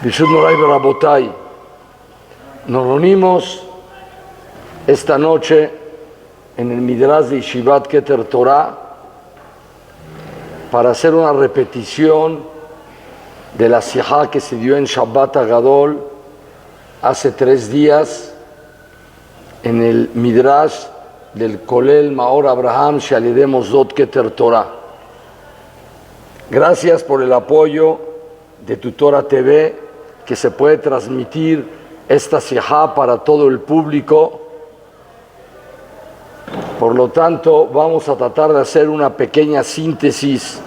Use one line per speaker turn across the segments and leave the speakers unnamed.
Bishut Moray Barabotay, nos reunimos esta noche en el Midrash de Yeshivat Keter Torah para hacer una repetición de la sijá que se dio en Shabbat Agadol hace 3 días en el Midrash del Kolel Maor Abraham Shalideh Mosdot Keter Torah. Gracias por el apoyo de Tu Torah TV, que se puede transmitir esta sijá para todo el público. Por lo tanto, vamos a tratar de hacer una pequeña síntesis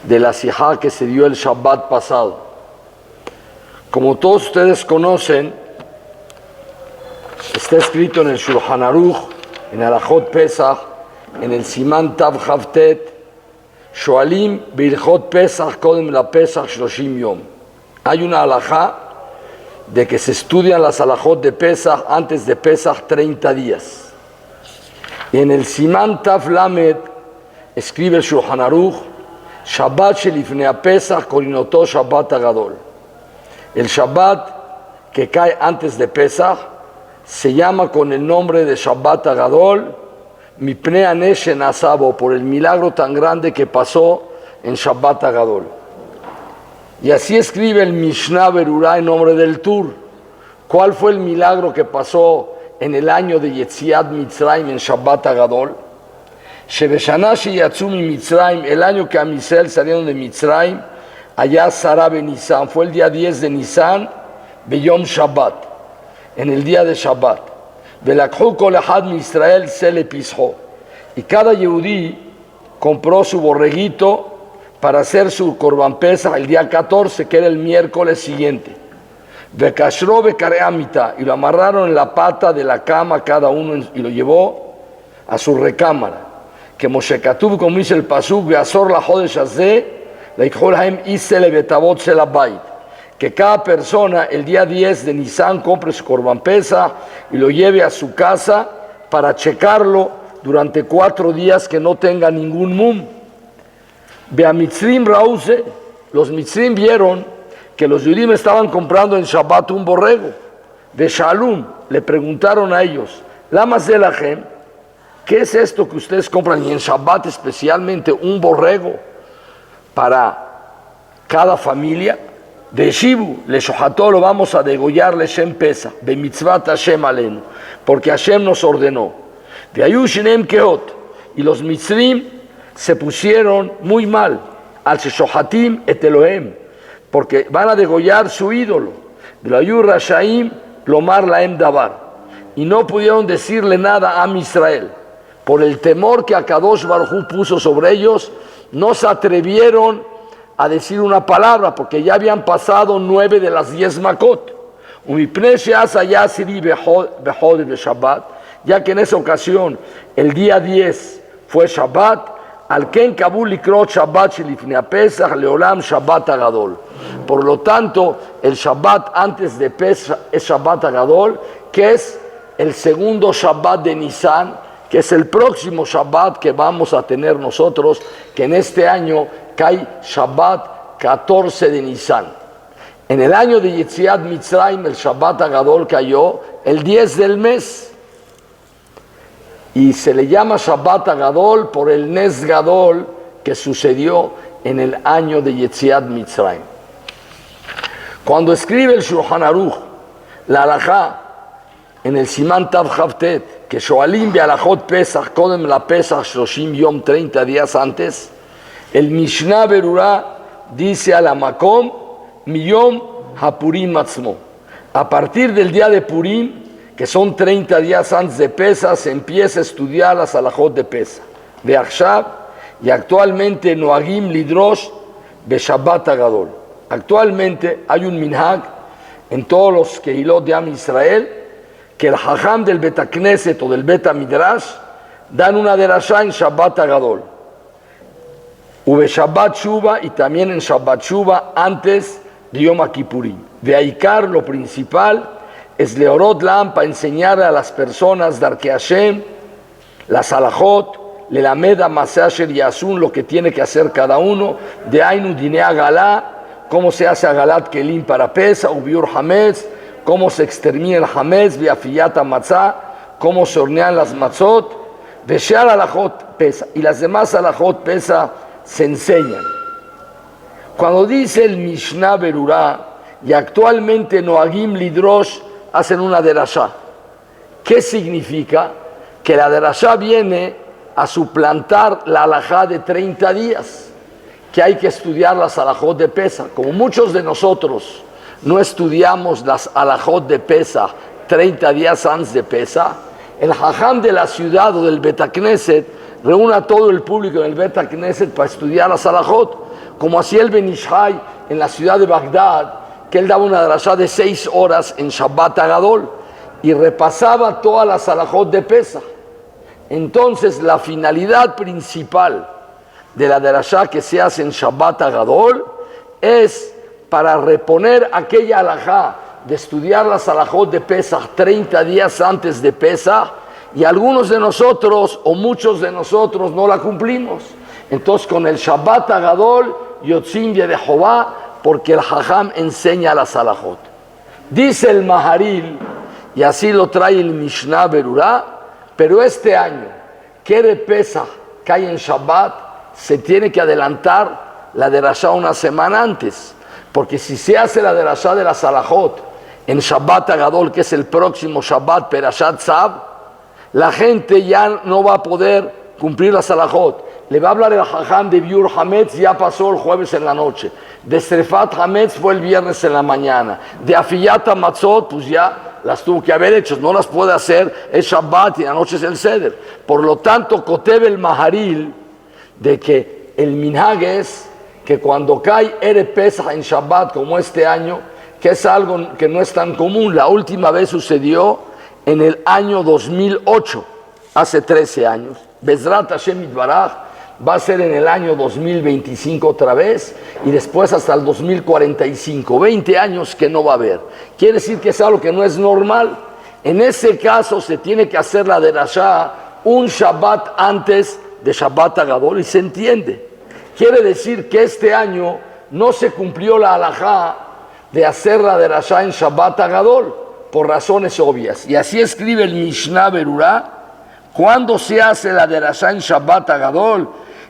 de la sijá que se dio el Shabbat pasado. Como todos ustedes conocen, está escrito en el Shulchan Aruch, en Alajot Pesach, en el Siman Tav Chavtet, Shoalim Birchot Pesach Kodem la Pesach Shloshim Yom. Hay una alajá de que se estudian las alajot de Pesach antes de Pesach 30 días. Y en el Siman Tav Lamed escribe el Shulchan Aruch, Shabbat Shelifnei Pesach Korinoto Shabbat Agadol. El Shabbat que cae antes de Pesach se llama con el nombre de Shabbat Agadol, Mipnei Anesh Nasabo, por el milagro tan grande que pasó en Shabbat Agadol. Y así escribe el Mishnah Berurah en nombre del Tur. ¿Cuál fue el milagro que pasó en el año de Yetziat Mitzrayim en Shabbat Agadol? Shebeshana sheyatzu mi Mitzrayim, el año que Amisrael salieron de Mitzrayim, allá Sarah ben Nisan, fue el día 10 de Nisan, Beyom Shabbat, en el día de Shabbat. Velakhu kol echad mi Israel sele pisho. Y cada Yehudí compró su borreguito para hacer su Korban Pesach el día 14, que era el miércoles siguiente. Vekashro bekareh amita, y lo amarraron en la pata de la cama cada uno y lo llevó a su recámara. Que Moshe Katuv, como dice el pasuk, veazor la jodesh hazeh, leikol haim isele betavot shel habayit. Que cada persona el día 10 de Nisan compre su Korban Pesach y lo lleve a su casa para checarlo durante 4 días que no tenga ningún mum. Beamitzrim Rause, los Mitzrim vieron que los Yudim estaban comprando en Shabbat un borrego. De Shalom le preguntaron a ellos, Lama Zelahem, ¿qué es esto que ustedes compran? Y en Shabbat especialmente un borrego para cada familia. De Shibu, le Shoható, lo vamos a degollar, le Shem Pesa, be mitzvat Hashem alenu, porque Hashem nos ordenó. De Ayushinem Keot, y los Mitzrim se pusieron muy mal, al Sheshohatim et Elohem, porque van a degollar su ídolo. De la Ayur Rashaim, Lomar Laem Dabar, y no pudieron decirle nada a Israel, por el temor que Akadosh Baruj Hu puso sobre ellos, no se atrevieron a decir una palabra, porque ya habían pasado 9 de las 10 Makot. Ya que en esa ocasión, el día 10 fue Shabbat, al Ken Kabul Likrot Shabbat Shelifnei Pesach Leolam Shabbat Agadol. Por lo tanto, el Shabbat antes de Pesach es Shabbat Agadol, que es el segundo Shabbat de Nisan, que es el próximo Shabbat que vamos a tener nosotros, que en este año cae Shabbat 14 de Nisan. En el año de Yetziat Mitzrayim, el Shabbat Agadol cayó el 10 del mes. Y se le llama Shabbat Agadol por el Nes Gadol que sucedió en el año de Yetziat Mitzrayim. Cuando escribe el Shulchan Aruch, la alajá, en el Siman Tav Chavtet, que Shoalim be'alajot Pesach, Kodem la Pesach Shloshim Yom, 30 días antes, el Mishnah Berurah dice a la Makom, Miyom HaPurim Atzmo. A partir del día de Purim, que son 30 días antes de Pesach, se empieza a estudiar las alajot de Pesach. De Achshav, y actualmente Noagim Lidrosh Beshabbat Agadol. Actualmente hay un minhag en todos los Kehilot de Am Israel, que el Hajam del Betakneset o del Beta Midrash dan una derashá en Shabbat Agadol. Ube Shabbat Shuba, y también en Shabbat Shuba antes de Yom Kippurim. De Aikar, lo principal es Leorot Lam, para enseñar a las personas Darkei Hashem, las alajot, Lelamed Maseh Asher Yasun, lo que tiene que hacer cada uno, de Ainu Dinei Agalá, cómo se hace Agalat Kelim para Pesa, Ubiur Hametz, cómo se extermina el Hametz, Viafiyata Matzah, cómo se hornean las matzot, Veshear Alajot Pesa, y las demás Alajot Pesa se enseñan. Cuando dice el Mishnah Berurá, y actualmente Noagim Lidrosh hacen una derashá, ¿qué significa? Que la derashá viene a suplantar la alajá de 30 días, que hay que estudiar las alajot de Pesa. Como muchos de nosotros no estudiamos las alajot de Pesa 30 días antes de Pesa, el jajam de la ciudad o del Bet HaKnesset reúne a todo el público en el Bet HaKnesset para estudiar las alajot, como hacía el Ben Ishai en la ciudad de Bagdad, que él daba una derashá de 6 horas en Shabbat Agadol y repasaba todas las alajot de Pesa. Entonces la finalidad principal de la derashá que se hace en Shabbat Agadol es para reponer aquella alajá de estudiar las alajot de Pesach 30 días antes de Pesach, y algunos de nosotros o muchos de nosotros no la cumplimos. Entonces con el Shabbat Agadol Yotzim de Jehová, porque el Jajam enseña las alajot. Dice el Maharil, y así lo trae el Mishnah Berurá, pero este año que de Pesach cae en Shabbat, se tiene que adelantar la derashá una semana antes, porque si se hace la derashá de las alajot en Shabbat Agadol, que es el próximo Shabbat Perashat Tzav, la gente ya no va a poder cumplir las alajot. Le va a hablar el Jajam de Biur Hametz, ya pasó el jueves en la noche. De Srefat Hametz fue el viernes en la mañana. De Afiyat Matzot, pues ya las tuvo que haber hecho, no las puede hacer, es Shabbat y la noche es el Seder. Por lo tanto, Koteb el Maharil, de que el minhag es que cuando cae Erev Pesach en Shabbat, como este año, que es algo que no es tan común, la última vez sucedió en el año 2008, hace 13 años. Bezrat Hashem Yitbaraj va a ser en el año 2025 otra vez, y después hasta el 2045, 20 años que no va a haber. Quiere decir que es algo que no es normal. En ese caso se tiene que hacer la derashá un Shabbat antes de Shabbat Agadol, y se entiende. Quiere decir que este año no se cumplió la halajá de hacer la derashá en Shabbat Agadol, por razones obvias. Y así escribe el Mishnah Berurá, cuando se hace la derashá en Shabbat Agadol,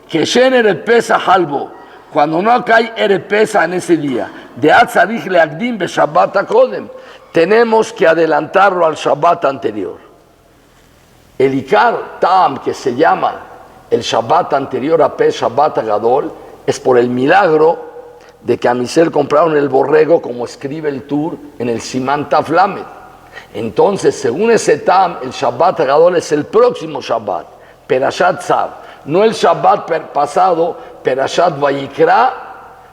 que Shen Erev Pesach Halbo, cuando no cae Erev Pesach en ese día, de Atzarich Leagdim be Shabbat Akodem, tenemos que adelantarlo al Shabbat anterior. El Ikar Tam, que se llama el Shabbat anterior a Pesach Shabbat Agadol, es por el milagro de que a Misel compraron el borrego, como escribe el Tur en el Simán Taf Lamed. Entonces, según ese Tam, el Shabbat Agadol es el próximo Shabbat, Perashat Tzav, no el Shabbat pasado, Perashat Vayikra,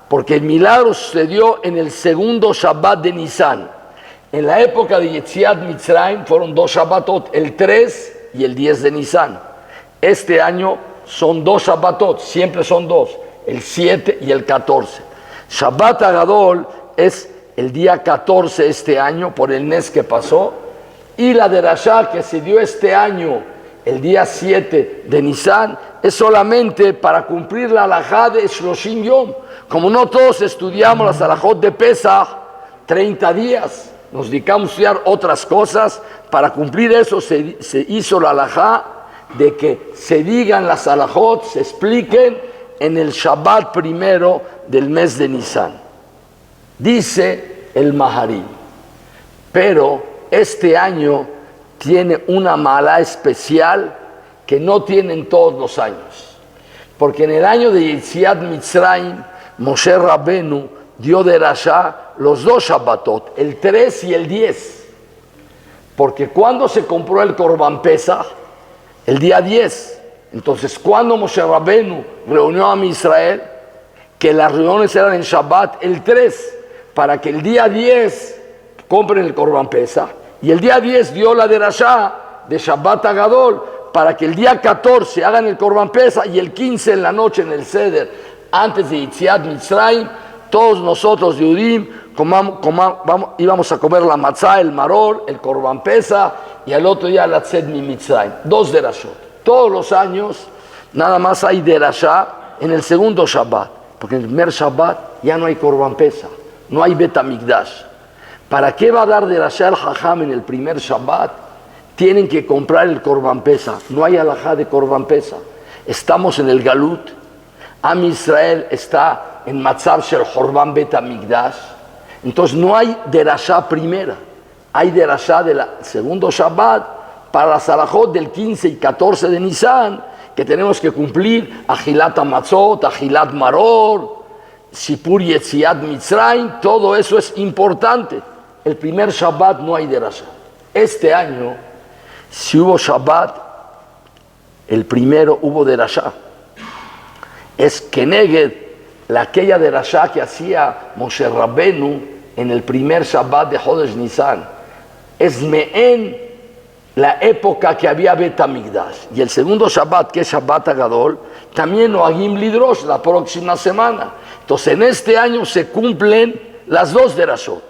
porque el milagro sucedió en el segundo Shabbat de Nisan. En la época de Yetziat Mitzrayim fueron 2 Shabbatot, el 3 y el 10 de Nisan. Este año son 2 Shabbatot, siempre son 2, el 7 y el 14. Shabbat Agadol es el día 14 este año, por el Nes que pasó, y la derashá que se dio este año, el día 7 de Nisan, es solamente para cumplir la halajá de Shloshim Yom. Como no todos estudiamos las halajot de Pesach 30 días, nos dedicamos a estudiar otras cosas. Para cumplir eso se hizo la halajá de que se digan las halajot, se expliquen en el Shabbat primero del mes de Nisan. Dice el Maharil, pero este año tiene una mala especial que no tienen todos los años, porque en el año de Yetziat Mitzrayim, Moshe Rabbenu dio derashá los 2 Shabbatot, el 3 y el 10, porque cuando se compró el Korban Pesach, el día 10, entonces cuando Moshe Rabbenu reunió a mi Israel, que las reuniones eran en Shabbat, el 3, para que el día 10 compren el Korban Pesach, y el día 10 dio la derashá de Shabbat Agadol, para que el día 14 hagan el Korban Pesach, y el 15 en la noche en el Seder, antes de Yetziat Mitzrayim, todos nosotros de Udim íbamos a comer la matzá, el maror, el Korban Pesach, y al otro día la Tzed mi Mitzrayim, 2 derashot. Todos los años nada más hay derashá en el segundo Shabbat. Porque en el primer Shabbat ya no hay Korban Pesach, no hay Bet HaMikdash. ¿Para qué va a dar derashá el Jajam en el primer Shabbat? Tienen que comprar el Korban Pesach. No hay alajá de Korban Pesach. Estamos en el Galut. Am Israel está en Matzav Shel Horban Bet HaMikdash. Entonces no hay derashá primera. Hay derashá del segundo Shabbat para las alajot del 15 y 14 de Nisan, que tenemos que cumplir Ajilat HaMatzot, Ajilat Maror, Sipur Yetziat Mitzrayim. Todo eso es importante. El primer Shabbat no hay derashá. Este año, si hubo Shabbat, el primero hubo derashá. Es Keneged, aquella derashá que hacía Moshe Rabbenu en el primer Shabbat de Jodesh Nisan. Es Me'en, la época que había Bet HaMikdash. Y el segundo Shabbat, que es Shabbat Agadol, también Noagim Lidrosh, la próxima semana. Entonces, en este año se cumplen las dos derashot.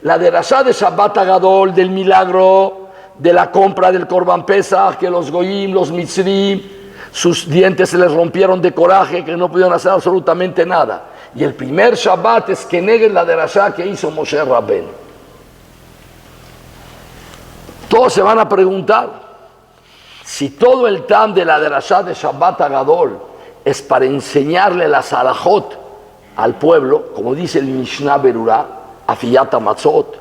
La derashá de Shabbat Agadol, del milagro, de la compra del Korban Pesach, que los Goyim, los Mitzrim, sus dientes se les rompieron de coraje, que no pudieron hacer absolutamente nada. Y el primer Shabbat es que neguen la derashá que hizo Moshe Rabbeinu. Todos se van a preguntar si todo el tam de la derashá de Shabbat Agadol es para enseñarle las alajot al pueblo, como dice el Mishnah Berurah, Afiyat HaMatzot,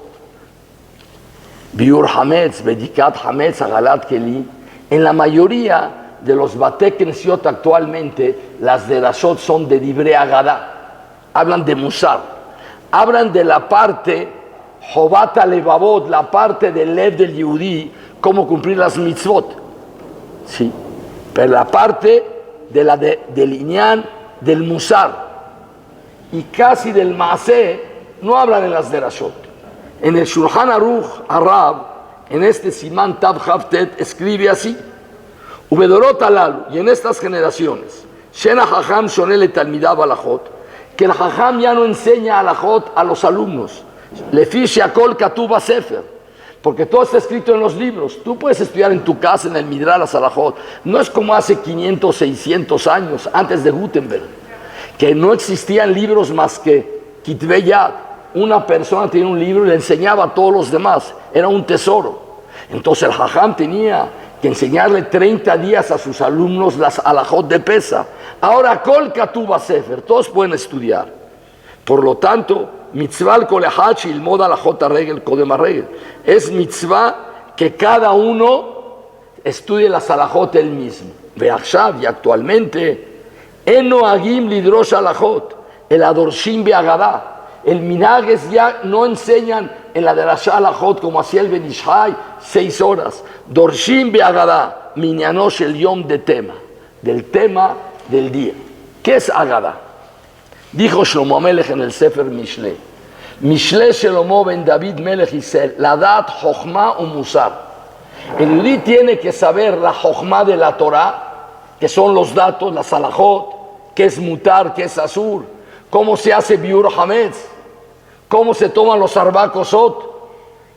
Biur Hametz, Bedikat Hametz, Agalat Keli. En la mayoría de los Batei Knesiot actualmente, las derashot son de Divrei Agadá, hablan de Musar, hablan de la parte Jobat HaLevavot, la parte del Lev del Yehudí, cómo cumplir las mitzvot. Sí, pero la parte de del Inyan, del Musar y casi del Maaseh, no hablan en las derashot. En el Shulchan Aruch Arab, en este Siman Tav Chavtet, escribe así: Ubedorot alalu, y en estas generaciones, Shena Jajam Shonele Talmidav Alajot, que el Jajam ya no enseña alajot a los alumnos. Lefi Sheakol Katuv Sefer, porque todo está escrito en los libros. Tú puedes estudiar en tu casa, en el Midrash, las alajot. No es como hace 500, 600 años, antes de Gutenberg, que no existían libros más que Kitvei Yad. Una persona tenía un libro y le enseñaba a todos los demás. Era un tesoro. Entonces el Jajam tenía que enseñarle 30 días a sus alumnos las alajot de Pesa. Ahora, Kol Katuv Sefer, todos pueden estudiar. Por lo tanto, mitzvah kol echad shilmod alajot haregel kodem haregel. Es mitzvah que cada uno estudie las alajot él mismo. Ve'achshav, y actualmente, en noagim lidrosh alajot, el adorshim be'agadá. El minages ya no enseñan en la derashá alajot como hacía el Ben Ishai, 6 horas. Dorshim be'agadá, minyanosh el yom de tema, del tema del día. ¿Qué es agadá? Dijo Shlomo Melech en el Sefer Mishle. Mishle Shlomo ben David Melech Israel, la dat Jochma u Musar. El judí tiene que saber la Jochma de la Torah, que son los datos, las alajot, que es mutar, que es asur, cómo se hace biur hametz, cómo se toman los arbakosot,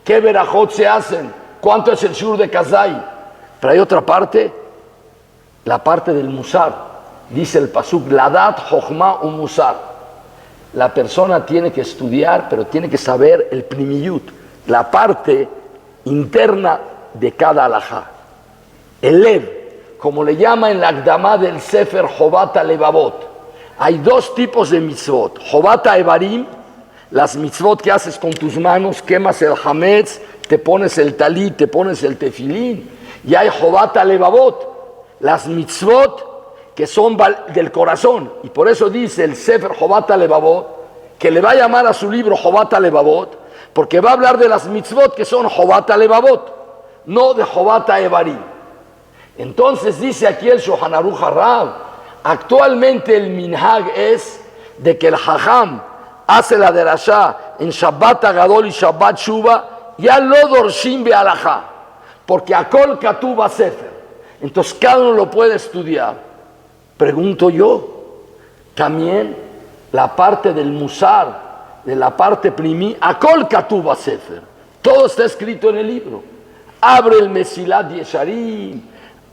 qué verajot se hacen, cuánto es el shur de kazai. Pero hay otra parte, la parte del musar. Dice el pasuk, ladat jochma u musar. La persona tiene que estudiar, pero tiene que saber el primiyut, la parte interna de cada alajá. El lev, como le llama en la Akdamá del Sefer Jobat HaLevavot. Hay dos tipos de mitzvot. Jobat HaEvarim, las mitzvot que haces con tus manos, quemas el hametz, te pones el talit, te pones el tefilín. Y hay Jobat HaLevavot, las mitzvot que son del corazón. Y por eso dice el Sefer Jobat HaLevavot, que le va a llamar a su libro Jobat HaLevavot, porque va a hablar de las mitzvot que son Jobat HaLevavot, no de Jobat HaEvarim. Entonces dice aquí el Shulchan Aruch Arab, actualmente el minhag es de que el Jajam hace la derashá en Shabbat Agadol y Shabbat Shuba, ya lo dorshim be'alajá, porque Akol Katuv Sefer. Entonces cada uno lo puede estudiar. Pregunto yo, también la parte del musar, de la parte primí, Akol Katuv Sefer, todo está escrito en el libro. Abre el Mesilat Yesharim,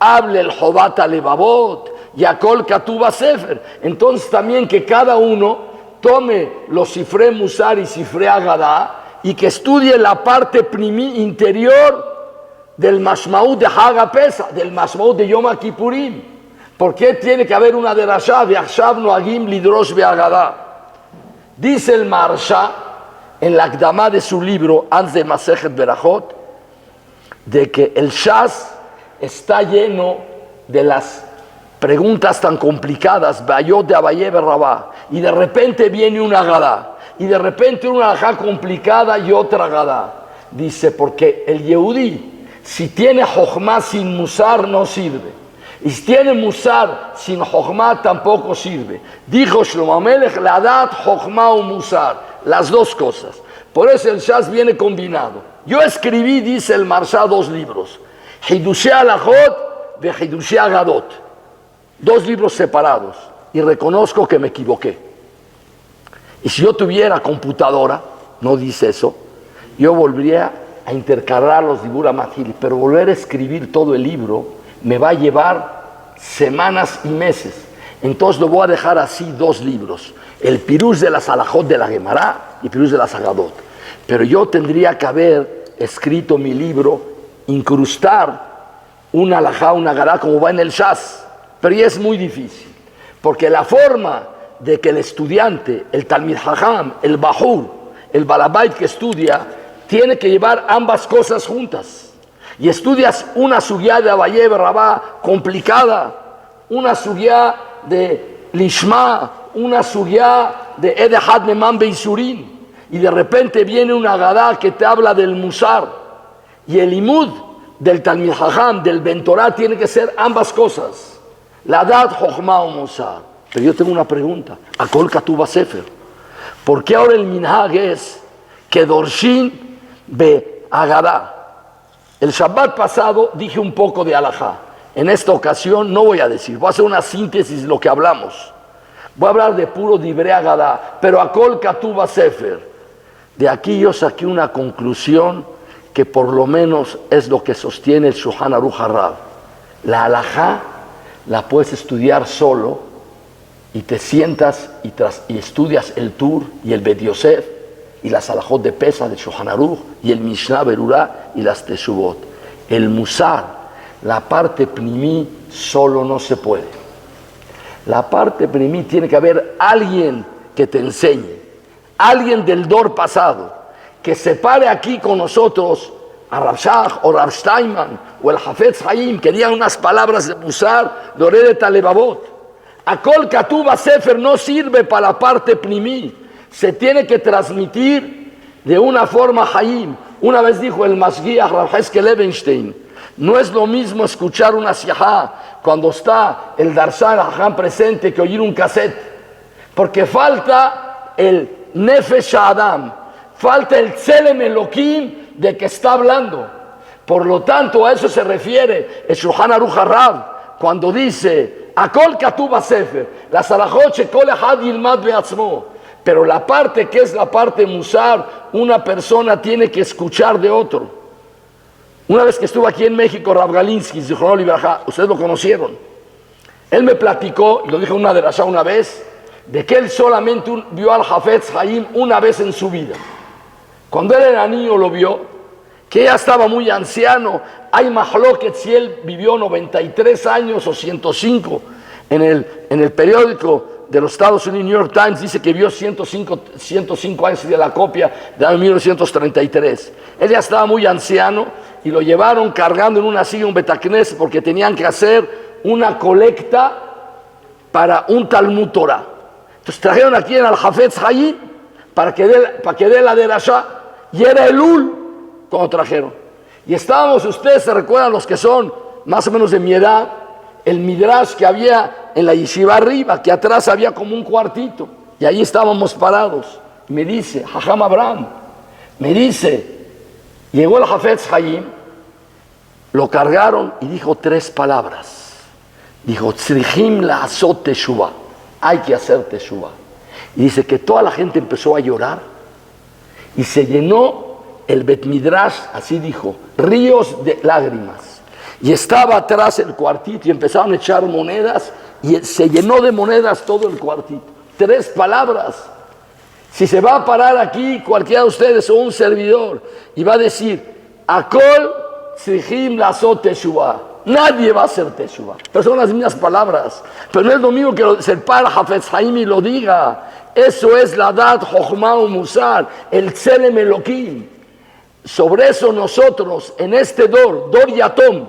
abre el Jobat HaLevavot, y Akol Katuba Sefer. Entonces también que cada uno tome los Sifrei Musar y Sifrei Agadá y que estudie la parte interior del Mashmaut de Haga Pesach, del Mashmaut de Yom Kippurim. ¿Por qué tiene que haber una derashá de Achshav Noagim Lidrosh Be'agadá? Dice el Maharsha en la Akdamá de su libro, antes de Masejet Berajot, de que el Shas está lleno de las preguntas tan complicadas, Bayot de Abaye Berrabá, y de repente viene una Agadá, y de repente una alajá complicada y otra Agadá. Dice, porque el Yehudí, si tiene Jochma sin Musar, no sirve. Y si tiene Musar sin Jochma, tampoco sirve. Dijo Shlomo Amelech, la dat Jochma o Musar, las dos cosas. Por eso el Shas viene combinado. Yo escribí, dice el Maharsha, 2 libros. Hidushei Alajot de Hidushei Agadot. 2 libros separados. Y reconozco que me equivoqué. Y si yo tuviera computadora, no dice eso, yo volvería a intercalar los Dibur Matil, pero volver a escribir todo el libro me va a llevar semanas y meses. Entonces lo voy a dejar así 2 libros. El Pirush de las Alajot de la Gemara y Pirush de las Agadot. Pero yo tendría que haber escrito mi libro, incrustar una alajá, una agadá como va en el Shas. Pero ya es muy difícil. Porque la forma de que el estudiante, el Talmid Hajam, el Bahur, el Balabait que estudia, tiene que llevar ambas cosas juntas. Y estudias una sugya de Abaye Berrabá complicada, una sugya de Lishma, una sugya de Edehad Neman Beisurin, y de repente viene una Agadá que te habla del Musar, y el Imud del Talmid Hajam, del Bentorá, tiene que ser ambas cosas, la Dat, Jochma o Musar. Pero yo tengo una pregunta, Akol Katuba Sefer, ¿por qué ahora el Minhag es que Dorshin be Agadá? El Shabbat pasado dije un poco de alajá. En esta ocasión no voy a decir, voy a hacer una síntesis de lo que hablamos. Voy a hablar de puro Divrei Agadá, pero Akol Katuba Sefer. De aquí yo saqué una conclusión que por lo menos es lo que sostiene el Shulchan Aruch HaRav. La alajá la puedes estudiar solo y te sientas y estudias el Tur y el Bet Yosef y las alajot de Pesach de Shulchan Aruch y el Mishnah Berurah y las Teshuvot. El Musar, la parte primí, solo no se puede. La parte primí tiene que haber alguien que te enseñe, alguien del Dor pasado, que se pare aquí con nosotros, a Rav Shach o Rav Steinman o el Hafetz Haim, que digan unas palabras de Musar, de Oredet Alevavot. Akol Katuba Sefer no sirve para la parte primí. Se tiene que transmitir de una forma Haim. Una vez dijo el Masguiach Rav Heskel Levenstein, no es lo mismo escuchar una siyahá cuando está el Darshan Hajam presente que oír un cassette, porque falta el Nefesh Adam, falta el Tzelem Elohim de que está hablando. Por lo tanto, a eso se refiere el Shulchan Aruch HaRav cuando dice Akol Katuba Sefer, la Salahot Shekol Echad Yilmad Beatzmo. Pero la parte que es la parte Musar, una persona tiene que escuchar de otro. Una vez que estuve aquí en México, Rav Galinsky, Zichrono Libraja, ustedes lo conocieron. Él me platicó, y lo dijo en una derashá una vez, de que él solamente vio al Hafetz Haim una vez en su vida. Cuando él era niño lo vio, que ya estaba muy anciano. Hay mahloket si él vivió 93 años o 105. En el periódico de los Estados Unidos, New York Times, dice que vio 105 años de la copia de 1933. Él ya estaba muy anciano y lo llevaron cargando en una silla un Betacnes porque tenían que hacer una colecta para un Talmud Torah. Entonces trajeron aquí en al Hafetz Haim para que dé la derashá, y era el Elul cuando trajeron. Y estábamos, ustedes se recuerdan, los que son más o menos de mi edad, el midrash que había en la yeshiva arriba, que atrás había como un cuartito, y ahí estábamos parados. Y me dice, Jajam Abraham, me dice, llegó el Hafetz Haim, lo cargaron y dijo 3 palabras. Dijo, Tzrichim la'asot teshuvah, hay que hacer teshuvah. Y dice que toda la gente empezó a llorar y se llenó el Bet Midrash, así dijo, ríos de lágrimas. Y estaba atrás el cuartito y empezaron a echar monedas y se llenó de monedas todo el cuartito. 3 palabras. Si se va a parar aquí cualquiera de ustedes o un servidor y va a decir, Akol tzrichim lasot teshuvah, nadie va a hacer teshuvah. Pero son las mismas palabras. Pero no es lo mismo que se para Hafetz Haim y lo diga. Eso es la dat, Jochma u Musar, el Tselem Elohim. Sobre eso nosotros, en este Dor Yatom,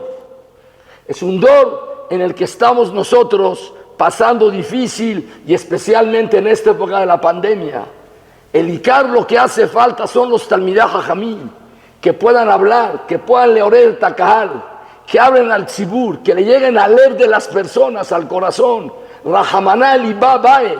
es un Dor en el que estamos nosotros pasando difícil y especialmente en esta época de la pandemia. El Icar lo que hace falta son los Talmidei Jajamim, que puedan hablar, que puedan leer el Takahal, que hablen al Tzibur, que le lleguen al leer de las personas, al corazón. Rahamaná Libá Bae.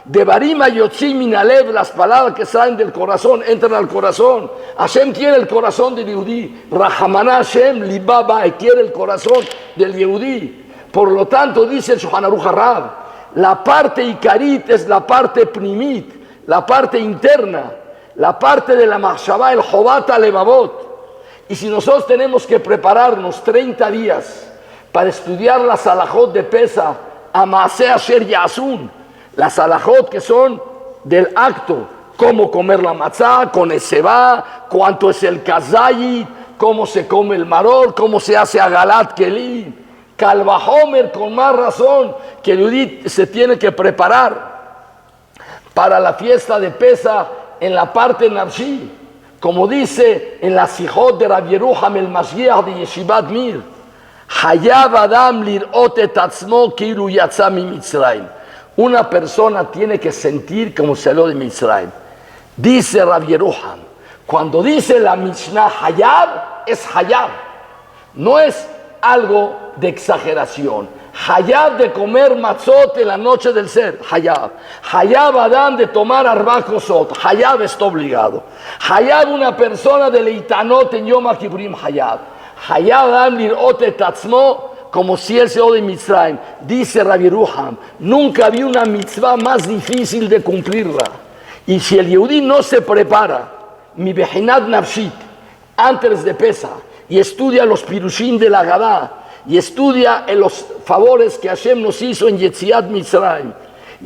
De Barima Yotzim Minalev, las palabras que salen del corazón entran al corazón. Hashem quiere el corazón del Yehudí. Rahamaná Hashem Libaba quiere el corazón del Yehudí. Por lo tanto, dice el Shulchan Aruch HaRav, la parte Ikarit es la parte Pnimit, la parte interna, la parte de la Machshavá, el Jobat Alevavot. Y si nosotros tenemos que prepararnos 30 días para estudiar las alajot de Pesach, Amaseh Asher Yasun, las alajot que son del acto, cómo comer la matzá, con esebá, cuánto es el kazayit, cómo se come el maror, cómo se hace agalat kelim, kalvahomer, con más razón que el Yehudí se tiene que preparar para la fiesta de Pesach en la parte nafshi, como dice en la sijot de Rabbi Yeruham el Mashiach de Yeshivat Mir, Hayav Adam lirot et atzmo kilu yatza mi Mitzrayim. Una persona tiene que sentir como salió de Mitzrayim. Dice Rabbi Yeruham, cuando dice la Mishnah Hayab, es Hayab. No es algo de exageración. Hayab de comer matzot en la noche del ser, Hayab. Hayab Adam de tomar arba kosot, Hayab está obligado. Hayab una persona de leitanot en Yom HaKippurim, Hayab. Hayab Adam lirot et atzmo, como si él se ode Mitzrayim. Dice Rabbi Yeruham, nunca vi una mitzvah más difícil de cumplirla. Y si el Yehudí no se prepara, mi Behinat Nafshit, antes de Pesach, y estudia los pirushim de la Gadá, y estudia en los favores que Hashem nos hizo en Yetziat Mitzrayim,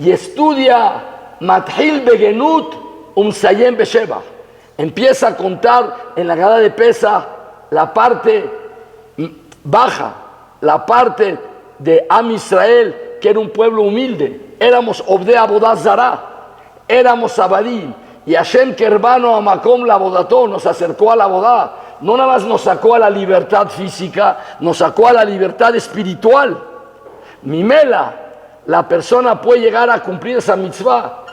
y estudia Mathil Begenut Umsayem Besheba, empieza a contar en la Gadá de Pesach la parte baja, la parte de Am Israel, que era un pueblo humilde. Éramos Obdei Avodah Zará, éramos Abadim, y Hashem Kerbano Amakom la Abodató, nos acercó a la Abodá. No nada más nos sacó a la libertad física, nos sacó a la libertad espiritual. Mimela, la persona puede llegar a cumplir esa mitzvah,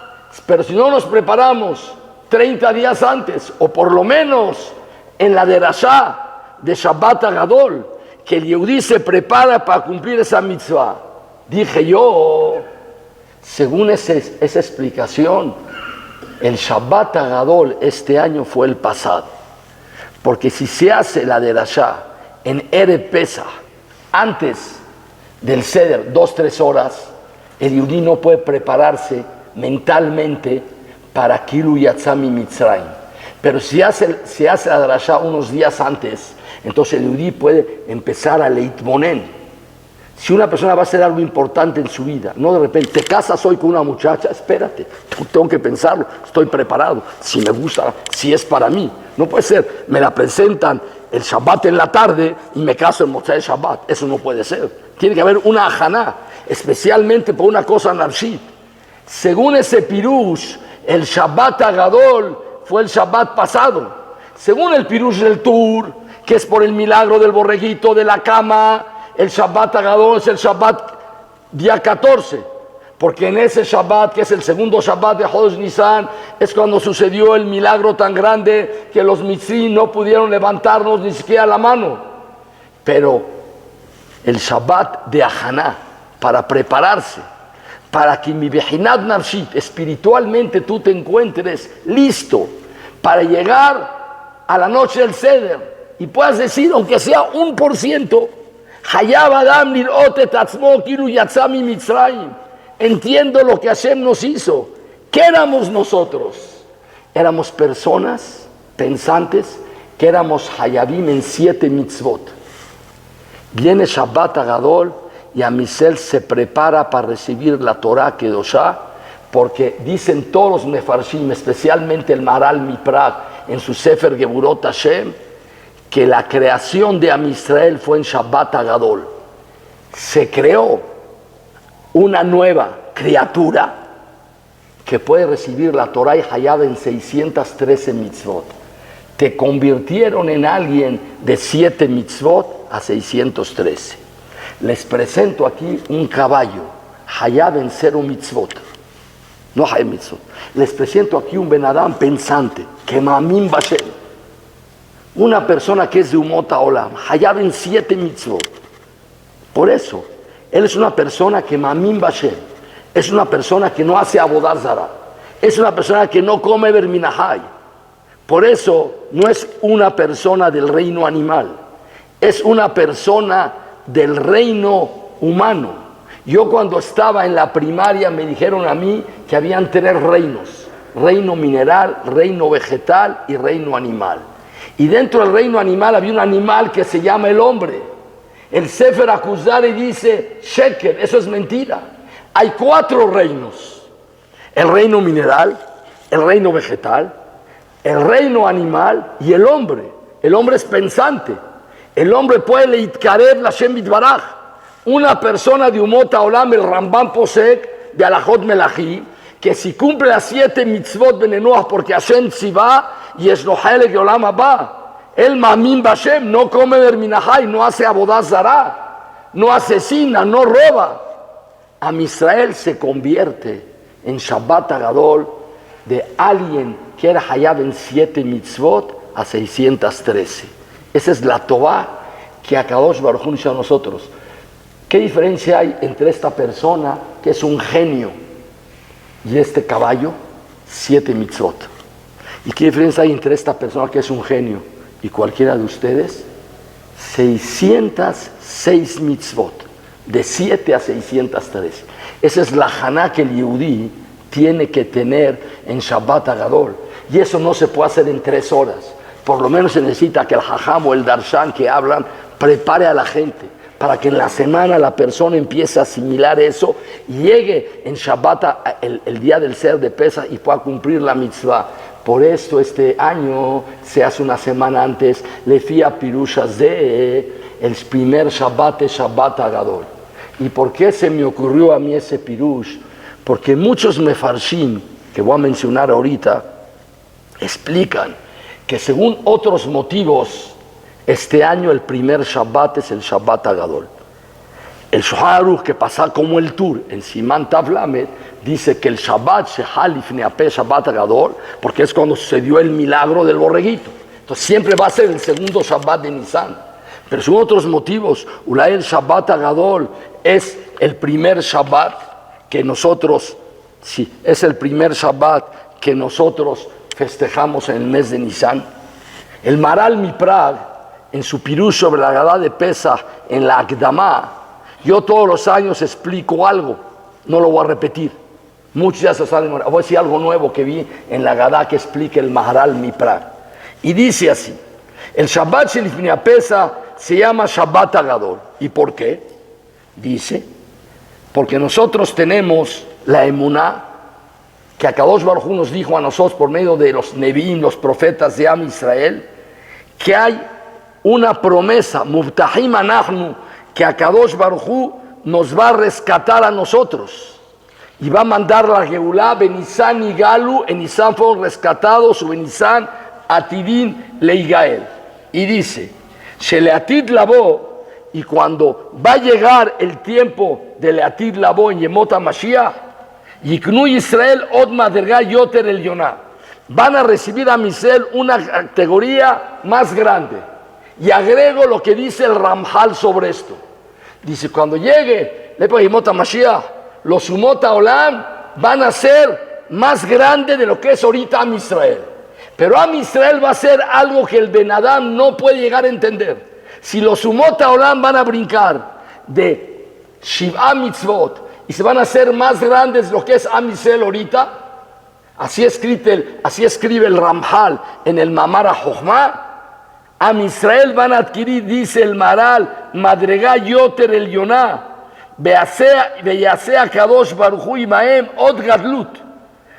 pero si no nos preparamos 30 días antes, o por lo menos en la derashá de Shabbat Agadol, que el Yehudí se prepara para cumplir esa mitzvah. Dije yo, según esa explicación, el Shabbat Agadol este año fue el pasado. Porque si se hace la derashá en Erev Pesach, antes del Seder, 2-3 horas, el Yehudí no puede prepararse mentalmente para Kilu Yatzami Mitzrayim. Pero si hace la derashá unos días antes, entonces el Yehudí puede empezar a leitmonen. Si una persona va a hacer algo importante en su vida, no de repente, te casas hoy con una muchacha, espérate, tengo que pensarlo, estoy preparado, si me gusta, si es para mí. No puede ser, me la presentan el Shabbat en la tarde y me caso en Motzei Shabbat, eso no puede ser. Tiene que haber una ajaná, especialmente por una cosa nafshit. Según ese pirush, el Shabbat Agadol fue el Shabbat pasado. Según el pirush del Tur, que es por el milagro del borreguito, de la cama, el Shabbat Agadol es el Shabbat día 14, porque en ese Shabbat, que es el segundo Shabbat de Hodesh Nisan, es cuando sucedió el milagro tan grande que los mitzrim no pudieron levantarnos ni siquiera la mano. Pero el Shabbat de Ajaná, para prepararse, para que mi Behinat Nafshit, espiritualmente tú te encuentres listo para llegar a la noche del Seder y puedas decir, aunque sea 1%, Hayab Adam lirot et atzmo kilu yatza mi Mitzrayim. Entiendo lo que Hashem nos hizo. ¿Qué éramos nosotros? Éramos personas pensantes que éramos Hayabim en 7 mitzvot. Viene Shabbat Agadol y Am Israel se prepara para recibir la Torah Kedoshá, porque dicen todos los Mefarshim, especialmente el Maharal Miprag, en su Sefer Geburot Hashem, que la creación de Am Israel fue en Shabbat Agadol. Se creó una nueva criatura que puede recibir la Torah y Hayab en 613 mitzvot. Te convirtieron en alguien de 7 mitzvot a 613. Les presento aquí un caballo, Hayab en 0 mitzvot. No hay mitzvot. Les presento aquí un Benadam pensante, que Mamim Bashem. Una persona que es de Umot Haolam, Hayab en 7 mitzvot. Por eso, él es una persona que Mamim Bashem. Es una persona que no hace Abodar Zara. Es una persona que no come Berminahai. Por eso, no es una persona del reino animal. Es una persona del reino humano. Yo cuando estaba en la primaria me dijeron a mí que habían 3 reinos: reino mineral, reino vegetal y reino animal. Y dentro del reino animal había un animal que se llama el hombre. El Sefer Akuzari dice, Sheker, eso es mentira. Hay 4 reinos: el reino mineral, el reino vegetal, el reino animal y el hombre. El hombre es pensante. El hombre puede leitkarev Lashem Yitbaraj. Una persona de Umot Haolam, el Rambam Posek de Alajot Melachi, que si cumple las 7 mitzvot benenuach porque Hashem tzivá y es nohelek de Olam Haba, el Mamim Bashem no come Berminahai, no hace Abodá Zará, no asesina, no roba. Am Israel se convierte en Shabbat Agadol de alguien que era Hayab en 7 mitzvot a 613. Esa es la Tová que Akadosh Baruj Hu hizo a nosotros. ¿Qué diferencia hay entre esta persona que es un genio y este caballo? 7 mitzvot. ¿Y qué diferencia hay entre esta persona que es un genio y cualquiera de ustedes? 606 mitzvot, de 7 a 613. Esa es la Haná que el Yehudí tiene que tener en Shabbat Agadol. Y eso no se puede hacer en 3 horas. Por lo menos se necesita que el Jajam o el Darshan que hablan prepare a la gente para que en la semana la persona empiece a asimilar eso y llegue en Shabbat el día del Ser de Pesach y pueda cumplir la mitzvah. Por esto este año se hace una semana antes, Lefia Pirushas de el primer Shabbat es Shabbat Agadol. ¿Y por qué se me ocurrió a mí ese Pirush? Porque muchos Mefarshim, que voy a mencionar ahorita, explican que según otros motivos, este año el primer Shabbat es el Shabbat Agadol. El Shulchan Aruch, que pasa como el Tur en Siman Tav Lamed, dice que el Shabbat Shehal Lifnei Apeh Shabbat Agadol, porque es cuando sucedió el milagro del borreguito. Entonces siempre va a ser el segundo Shabbat de Nisan. Pero según otros motivos, Ulay el Shabbat Agadol es el primer Shabbat que nosotros, sí, es el primer Shabbat que nosotros festejamos en el mes de Nisan. El Maharal Miprag, en su Pirush sobre la Agadá de Pesach, en la Akdamá, yo todos los años explico algo, no lo voy a repetir. Muchos ya se saben, voy a decir algo nuevo que vi en la Agadá que explica el Maharal Miprag. Y dice así, el Shabbat Shelifnei Pesach se llama Shabbat Agadol. ¿Y por qué? Dice, porque nosotros tenemos la emuná que Akadosh Baruj Hu nos dijo a nosotros por medio de los Nevi'im, los profetas de Am Israel, que hay una promesa, Mubtahim Anachnu, que Akadosh Baruj Hu nos va a rescatar a nosotros y va a mandar la Geulá, Benisan y Galu. En Nisan fueron rescatados, o Benisan Atidin Leigael. Y dice, Sheleatid Labo, y cuando va a llegar el tiempo de Leatid Labo en Yemot HaMashiach, Yiknu Israel Od Madregá Yoter El Yoná, van a recibir a Israel una categoría más grande. Y agrego lo que dice el Ramjal sobre esto. Dice, cuando llegue Yemot HaMashiach, los Umot Haolam van a ser más grandes de lo que es ahorita Am Israel. Pero Am Israel va a ser algo que el Ben Adam no puede llegar a entender. Si los Umot Haolam van a brincar de Shiv'a Mitzvot y se van a hacer más grandes de lo que es Am Israel ahorita, así escribe el Ramjal en el Mamar HaJochma, Am Israel van a adquirir, dice el Maharal, Madregá Yoter El Yoná, Beyasea Kadosh Baruchu Imaem Od Gadlut.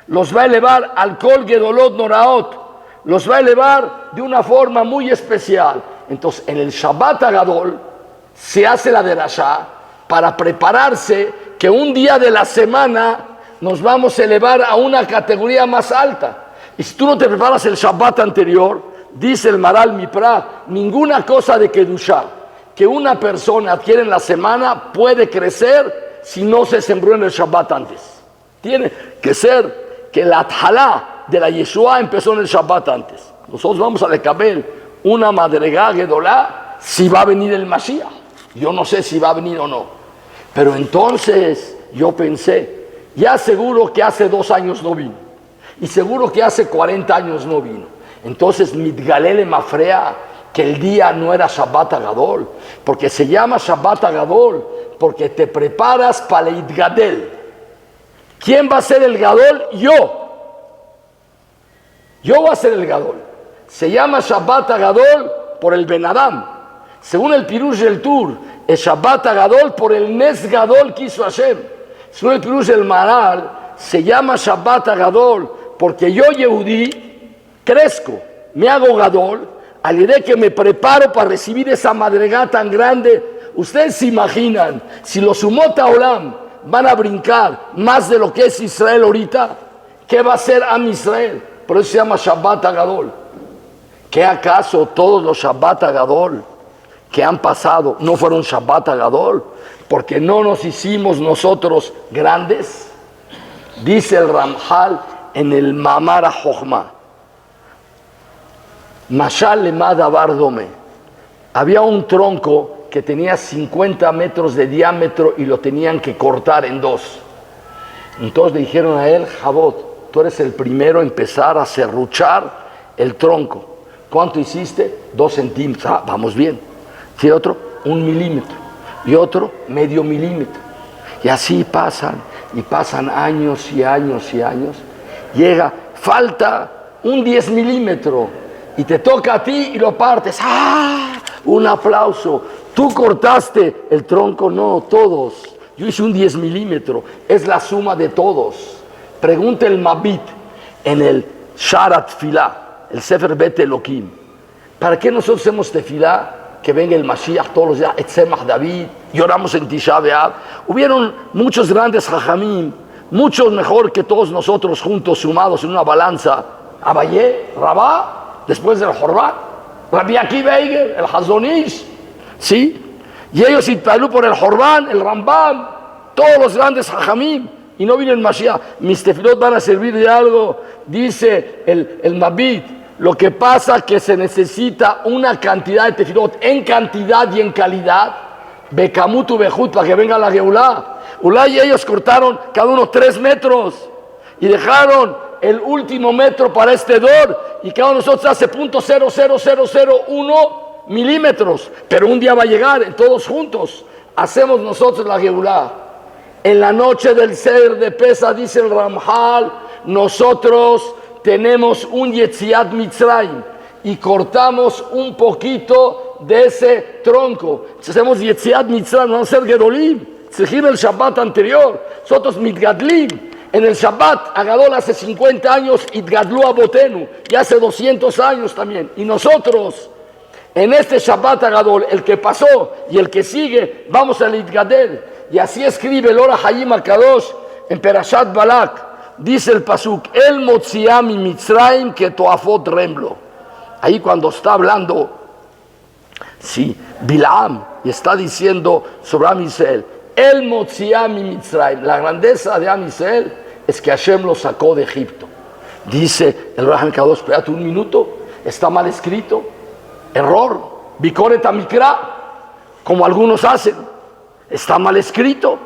Los va a elevar al Kol Gedolot Noraot. Los va a elevar de una forma muy especial. Entonces, en el Shabbat Agadol se hace la derashá para prepararse que un día de la semana nos vamos a elevar a una categoría más alta. Y si tú no te preparas el Shabbat anterior, dice el Maral Mipra, ninguna cosa de Kedushá que una persona adquiere en la semana puede crecer si no se sembró en el Shabbat antes. Tiene que ser que la Athalá de la Yeshua empezó en el Shabbat antes. Nosotros vamos a Lekabel una madregá gedolá si va a venir el Mashiach. Yo no sé si va a venir o no. Pero entonces yo pensé, ya seguro que hace 2 años no vino. Y seguro que hace 40 años no vino. Entonces Mitgalele Mafrea que el día no era Shabbat Agadol. Porque se llama Shabbat Agadol porque te preparas para el Itgadel. ¿Quién va a ser el Gadol? Yo. Yo voy a ser el Gadol. Se llama Shabbat Agadol por el Ben Adam. Según el Pirush del Tur, es Shabbat Agadol por el Nes Gadol que hizo Hashem. Según el Pirush del Maral, se llama Shabbat Agadol porque yo, Yehudí, crezco, me hago Gadol, al idea que me preparo para recibir esa madregá tan grande. Ustedes se imaginan, si los Umot Haolam van a brincar más de lo que es Israel ahorita, ¿qué va a ser Am Israel? Por eso se llama Shabbat Agadol. ¿Qué acaso todos los Shabbat Agadol que han pasado no fueron Shabbat Agadol? Porque no nos hicimos nosotros grandes. Dice el Ramjal en el Mamar HaJochma, Mashal Lema Davar Dome. Había un tronco que tenía 50 metros de diámetro y lo tenían que cortar en 2. Entonces le dijeron a él, Jabot, tú eres el primero a empezar a serruchar el tronco. ¿Cuánto hiciste? 2 centímetros. Ah, vamos bien. Y otro, 1 milímetro. Y otro, medio milímetro. Y así pasan, y pasan años y años y años. Llega, falta un 10 milímetros. Y te toca a ti y lo partes. ¡Ah! Un aplauso. Tú cortaste el tronco, no, todos. Yo hice un 10 milímetros. Es la suma de todos. Pregunta el Mabit en el Sharat Tefilá, el Sefer Bet Elohim. ¿Para qué nosotros hacemos tefilá? Que venga el Mashiach todos los días, Etzemach David, lloramos en Tisha B'Av. Hubieron muchos grandes Jajamim, muchos mejor que todos nosotros juntos, sumados en una balanza. Abayé, Rabá, después del Jorban, Rabbi Akiva Eiger, el Hazon Ish, ¿sí? Y ellos itpalú por el Jorban, el Rambam, todos los grandes Jajamim, y no vino el Mashiach. Mis tefilot van a servir de algo, dice el Mabit. Lo que pasa es que se necesita una cantidad de tefilot en cantidad y en calidad. Bekamutu Behut para que venga la Geulá. Ulá y ellos cortaron cada uno 3 metros y dejaron el último metro para este dor y cada uno de nosotros hace .00001 milímetros. Pero un día va a llegar, todos juntos hacemos nosotros la Geulá. En la noche del Seder de Pesa, dice el Ramjal, nosotros tenemos un Yetziat Mitzrayim y cortamos un poquito de ese tronco. Si hacemos Yetziat Mitzrayim, vamos a ser Gedolim. Sejim el Shabbat anterior, nosotros Mitgadlim. En el Shabbat, Agadol hace 50 años, Itgadlu Abotenu, y hace 200 años también. Y nosotros, en este Shabbat Agadol, el que pasó y el que sigue, vamos al Itgadel. Y así escribe el Ora Hayim HaKadosh en Perashat Balak. Dice el pasuk, el Motziami Mitzrayim que toafot remlo. Ahí cuando está hablando, sí, Bilam, y está diciendo sobre Am Israel, el Motziami Mitzrayim. La grandeza de Am Israel es que Hashem lo sacó de Egipto. Dice el Raham Kadosh, espérate un minuto, está mal escrito, error, Bikoret Amikra, como algunos hacen, está mal escrito.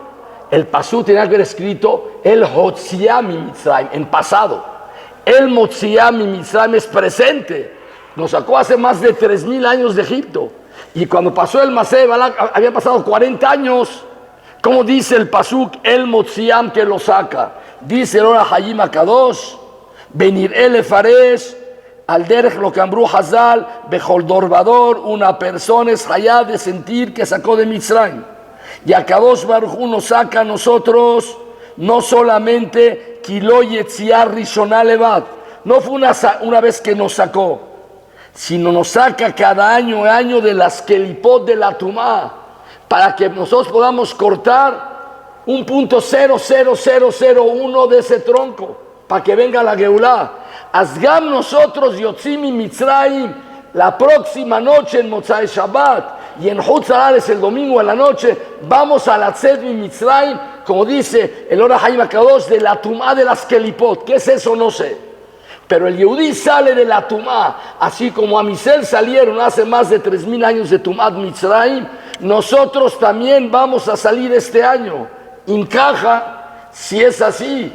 El pasú tenía que haber escrito el Hotziami Mitzrayim en pasado. El Motziami Mitzrayim es presente. Nos sacó hace más de 3000 años de Egipto. Y cuando pasó el Maseh Balak había pasado 40 años. ¿Cómo dice el pasuk? El Motziam que lo saca. Dice el Ora Hayim HaKadosh, Benir el Faresh, al derech lo que Ambrú Hazal, Bejol Dorvador, una persona es hayá de sentir que sacó de Mitzrayim. Y Akadosh Baruj Hu nos saca a nosotros, no solamente Kilo Yetziar Rishonah Levad, no fue una vez que nos sacó, sino nos saca cada año de las kelipot de la tumá, para que nosotros podamos cortar un punto 0,0001 de ese tronco, para que venga la Geulá. Asgam nosotros Yotzim y Mitzrayim la próxima noche en Motzai Shabbat y en Hutzares el domingo en la noche, vamos a la Tzed y Mitzrayim, como dice el Or HaHaim HaKadosh, de la tumá de las kelipot. ¿Qué es eso? No sé. Pero el Yehudí sale de la tumá, así como a Misel salieron hace más de 3000 años de Tumat Mitzrayim, nosotros también vamos a salir este año. Encaja, si es así,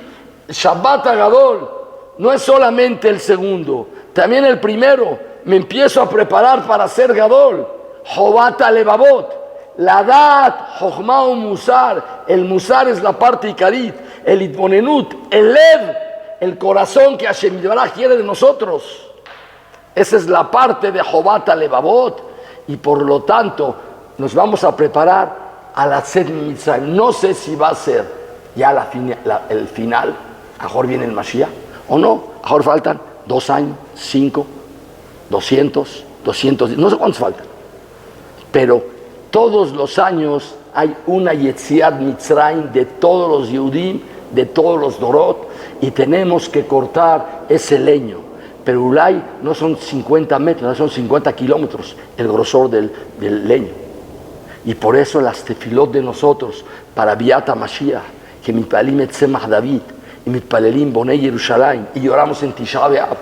Shabbat Agadol no es solamente el segundo, también el primero. Me empiezo a preparar para ser Gadol. Jobat Alevavot, la Dat, Jochma o Musar. El Musar es la parte Ikarit, el Itbonenut, el Lev, el corazón que Hashem Yitbaraj quiere de nosotros. Esa es la parte de Jobat Alevavot, y por lo tanto nos vamos a preparar a la Tzed Mitzrayim. No sé si va a ser ya el final, a lo mejor viene el Mashiach, o no, a lo mejor faltan 2 años, 5, 200, no sé cuántos faltan. Pero todos los años hay una Yetziat Mitzrayim de todos los Yehudim, de todos los Dorot, y tenemos que cortar ese leño. Pero Ulay no son 50 metros, no son 50 kilómetros el grosor del leño. Y por eso las tefilot de nosotros, para Biat HaMashiach, que mitpalelim et Tzemach David, y mitpalelim Bonei Yerushalayim, y lloramos en Tisha B'Av,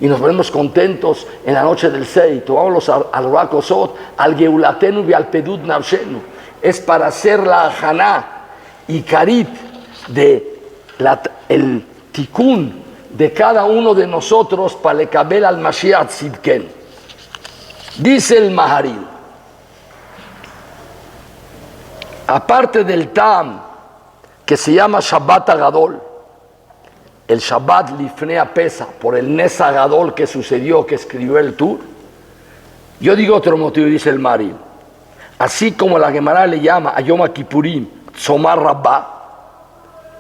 y nos ponemos contentos en la noche del Sei, tomamos al Rakosot, al Geulatenu y al Pedut Navshenu, es para hacer la Haná y Karit de el Tikkun de cada uno de nosotros para lekabel al Mashiach Tzidken. Dice el Maharil, aparte del Tam que se llama Shabbat Agadol, el Shabbat Lifnei Pesach, por el Nes Agadol que sucedió, que escribió el Tur, yo digo otro motivo, dice el Maharil, así como la Gemara le llama a Yom Kippurim Tzomar Rabbah,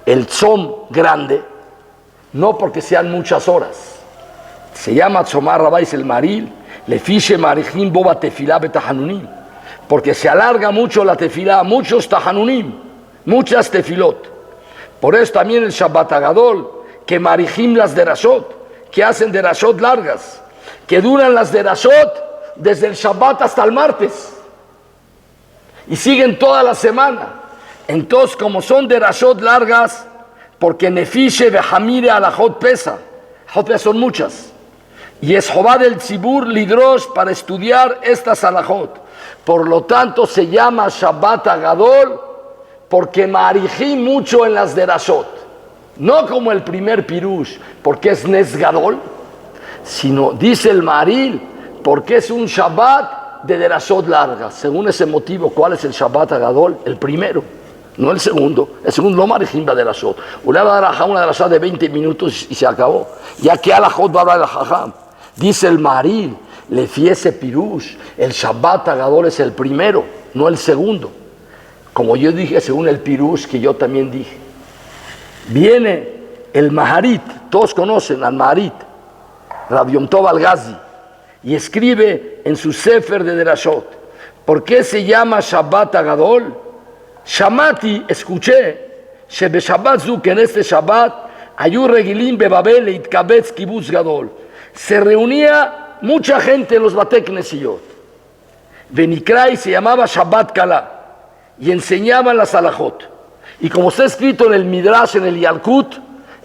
el Tzom grande, no porque sean muchas horas, se llama Tzomar Rabbah, dice el Maharil, Lefishe Marijim Boba Tefilá Betahanunim, porque se alarga mucho la tefilá, muchos tahanunim, muchas tefilot. Por eso también el Shabbat Agadol, que marijim las derashot, que hacen derashot largas, que duran las derashot desde el Shabbat hasta el martes, y siguen toda la semana. Entonces, como son derashot largas, porque Nefishe Behamire Alajot Pesa, son muchas, y es Jobá del Tzibur Lidrosh para estudiar estas alajot. Por lo tanto se llama Shabbat Agadol porque marijim mucho en las derashot, no como el primer pirush porque es Nes Gadol, sino dice el Maharil porque es un Shabbat de derashot largas. Según ese motivo, ¿cuál es el Shabbat Agadol? El primero, no el segundo. El segundo no marijim la derashot. Una derashot de 20 minutos y se acabó. Ya que alajot va a hablar el Jajam. Dice el Maharil, le fiese pirush, el Shabbat Agadol es el primero, no el segundo. Como yo dije, según el pirush que yo también dije. Viene el Maharit, todos conocen al Maharit, Rabbi Yom Tov Al-Ghazi, y escribe en su Sefer de Derashot, ¿por qué se llama Shabbat Agadol? Shamati, escuché, Shebe Shabbat Zu, que en este Shabbat, Ayu Regilim Bebabel e Itkabetz Kibutz Gadol, se reunía mucha gente en los Batei Knesiyot. Benikrai se llamaba Shabbat Kala y enseñaban las alajot. Y como está escrito en el Midrash, en el Yalkut,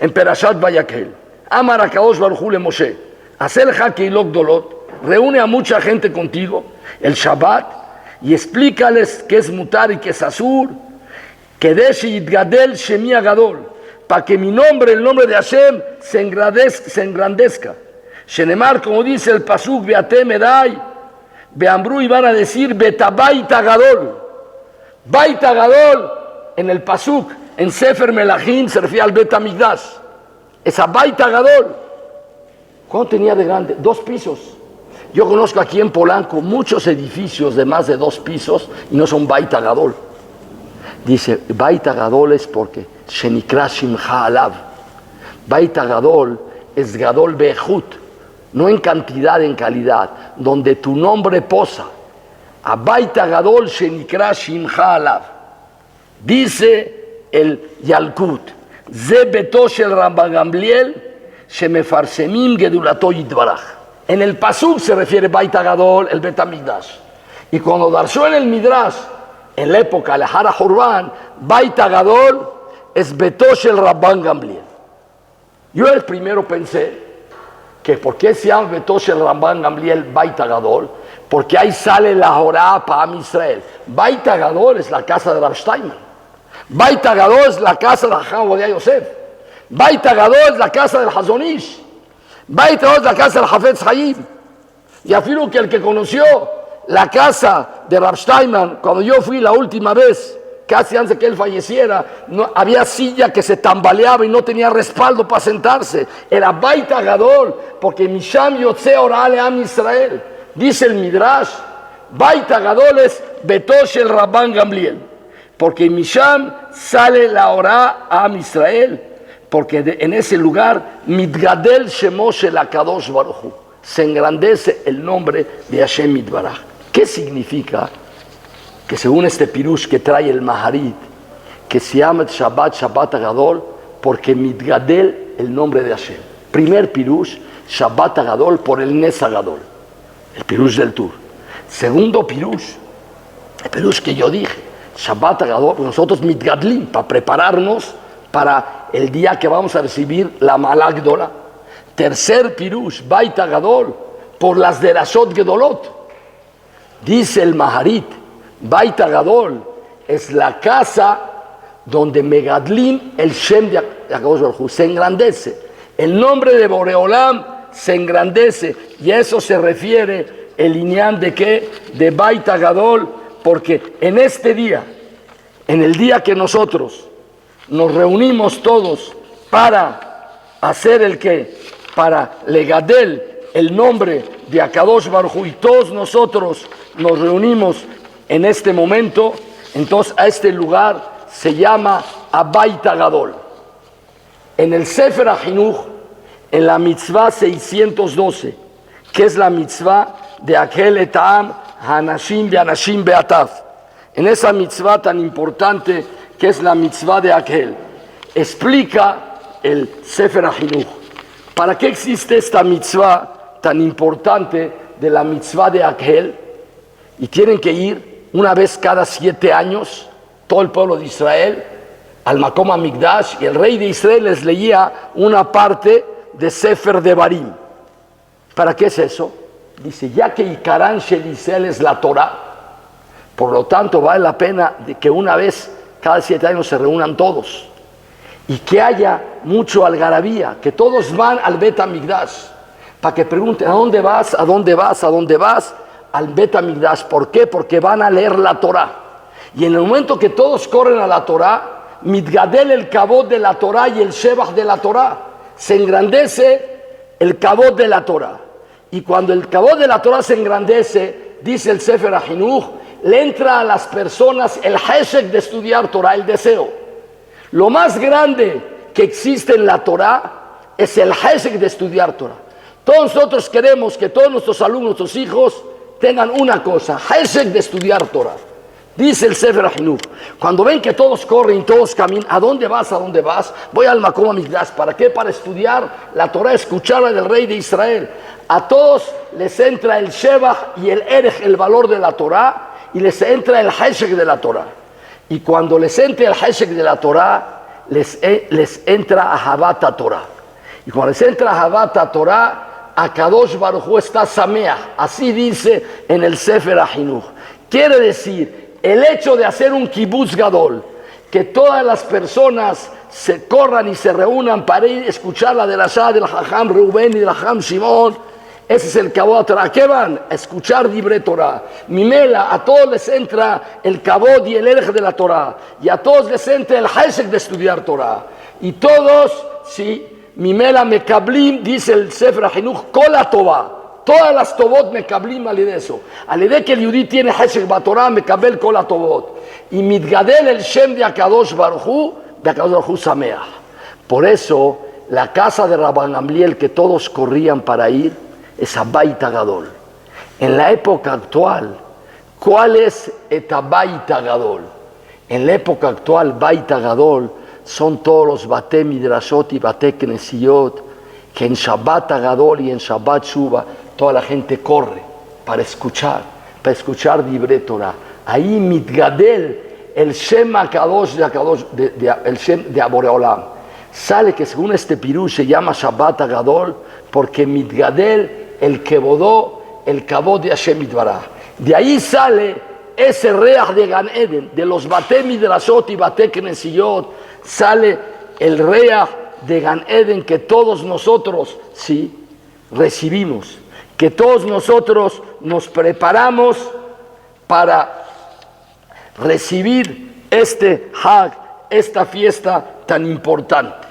en Perashat Vayakhel, Amar HaKadosh Baruj Hu le Moshe, Hacer Hakeilot Dolot, reúne a mucha gente contigo el Shabbat y explícales qué es mutar y qué es asur, Kedesh Yitgadel Shemi Agadol, para que mi nombre, el nombre de Hashem, se engrandezca. Shenemar, como dice el Pasuk, Beatem Edai, Beambru, y van a decir Betabait Agadol. Bait Agadol, en el Pasuk, en Sefer Melachim, se refiere al Bet HaMikdash. Esa Bait Agadol, ¿cuánto tenía de grande? 2 pisos. Yo conozco aquí en Polanco muchos edificios de más de 2 pisos y no son Bait Agadol. Dice, Baita Gadol es porque Shenikra Shimcha Alav. Baita Gadol es Gadol Be'echut, no en cantidad, en calidad, donde tu nombre posa. A Baita Gadol Shenikra Shimcha Alav. Dice el Yalkut, Ze Beto Shel Rabban Gamliel Shemefarsemim Gedulato Yitbaraj. En el Pasuk se refiere Baita Gadol, el Bet HaMikdash. Y cuando darsó en el Midrash, en la época de Hara Hurban, Baita Gadol es Beto Shel Rabban Gamliel. Yo el primero pensé que ¿por qué se llama Beto Shel Rabban Gamliel Baita Gadol? Porque ahí sale la Jorá para Am Israel. Baita Gadol es la casa de Rav Steinman. Baita Gadol es la casa de Jajam Ovadia Yosef. Baita Gadol es la casa del Hazon Ish. Baita Gadol es la casa del Hafetz Haim. Y afirmo que el que conoció la casa de Rav Steinman, cuando yo fui la última vez, casi antes de que él falleciera, no, había silla que se tambaleaba y no tenía respaldo para sentarse. Era Baita Gadol, porque Misham Yotze Orá Am Israel. Dice el Midrash, Baita Gadol es Beto Shel Rabban Gamliel, porque Misham sale la Orá a Am Israel, porque en ese lugar Mitgadel Shemo Shel HaKadosh Baruch Hu, se engrandece el nombre de Hashem Mitbaraj. ¿Qué significa? Que según este pirush que trae el Maharit, que se llama Shabbat Gadol, porque Mitgadel el nombre de Hashem. Primer pirush, Shabbat Gadol por el Nes Gadol, el pirush del Tur. Segundo pirush, el pirush que yo dije, Shabbat Gadol, nosotros Mitgadlim, para prepararnos para el día que vamos a recibir la Malak Gdola. Tercer pirush, Baita Gadol, por las Derashot Gedolot. Dice el Maharit, Baita Gadol es la casa donde Megadlim el Shem de Akadosh Baruj Hu se engrandece. El nombre de Boreolam se engrandece, y a eso se refiere el Inyan de qué, de Baita Gadol, porque en este día, en el día que nosotros nos reunimos todos para hacer el qué, para Legadel el nombre de Akadosh Baruj Hu, y todos nosotros nos reunimos en este momento, entonces a este lugar se llama Baita Gadol. En el Sefer HaChinuch, en la mitzvah 612, que es la mitzvah de Akel Etam Hanashim de Anashim Beataf, en esa mitzvah tan importante que es la mitzvah de Akel, explica el Sefer HaChinuch, ¿para qué existe esta mitzvah tan importante de la mitzvah de Akel? Y tienen que ir una vez cada 7 años, todo el pueblo de Israel, al Makom HaMikdash, y el rey de Israel les leía una parte de Sefer Devarim. ¿Para qué es eso? Dice, ya que Ikaran Shel Israel es la Torah, por lo tanto vale la pena de que una vez cada 7 años se reúnan todos, y que haya mucho algarabía, que todos van al Bet HaMikdash, para que pregunten, ¿a dónde vas? ¿A dónde vas? ¿A dónde vas? Al Bet HaMikdash. ¿Por qué? Porque van a leer la Torah. Y en el momento que todos corren a la Torah, Mitgadel el Kabod de la Torah y el Shebach de la Torah, se engrandece el Kabod de la Torah. Y cuando el Kabod de la Torah se engrandece, dice el Sefer HaChinuch, le entra a las personas el Heshek de estudiar Torah, el deseo. Lo más grande que existe en la Torah es el Heshek de estudiar Torah. Todos nosotros queremos que todos nuestros alumnos, nuestros hijos, tengan una cosa, Heshek de estudiar Torah. Dice el Sefer HaChinuch, cuando ven que todos corren y todos caminan, ¿a dónde vas? ¿A dónde vas? Voy al Makom HaMikdash. ¿Para qué? Para estudiar la Torah, escucharla del rey de Israel. A todos les entra el Shebach y el Erech, el valor de la Torah, y les entra el Heshek de la Torah. Y cuando les entra el Heshek de la Torah, les entra Ahavat Torah. Y cuando les entra Ahavat Torah, Akadosh Baruj Hu está Sameach. Así dice en el Sefer HaChinuch. Quiere decir, el hecho de hacer un kibbutz gadol, que todas las personas se corran y se reúnan para ir a escuchar la derashá del Jajam Reuben y del Jajam Shimon, ese es el Kabod Torah. ¿A qué van? A escuchar Dibre Torah. Mimela, a todos les entra el Kabod y el Erech de la Torah, y a todos les entra el Heshek de estudiar Torah. Y todos, sí, Mimela Mekablim, dice el Sefer HaChinuch, Kol HaTovah. Todas las Tobot Mekablim al de eso. Al de que el Yudí tiene Heshek Batorah, Mekabel Kol HaTovot. y mitgadel el Shem de Akadosh Baruj Hu Sameach. Por eso, la casa de Rabban Gamliel que todos corrían para ir es Abayit Gadol. En la época actual, ¿cuál es et Abayit Gadol? En la época actual, Bayit Gadol son todos los Bate Midrashot y Bate Knesiot, que en Shabbat Gadol y en Shabbat Shuba toda la gente corre para escuchar Divrei Torah. Ahí mitgadel el Shem HaKadosh el Shem de Boreolam. Sale que según este pirú se llama Shabbat Gadol porque mitgadel el Kebodó, el Kabod de Hashem Yitbaraj. De ahí sale ese reach de Gan Eden, de los Bate Midrashot y Bate Knesiot, sale el reach de Gan Eden que todos nosotros sí recibimos, que todos nosotros nos preparamos para recibir este Hag, esta fiesta tan importante.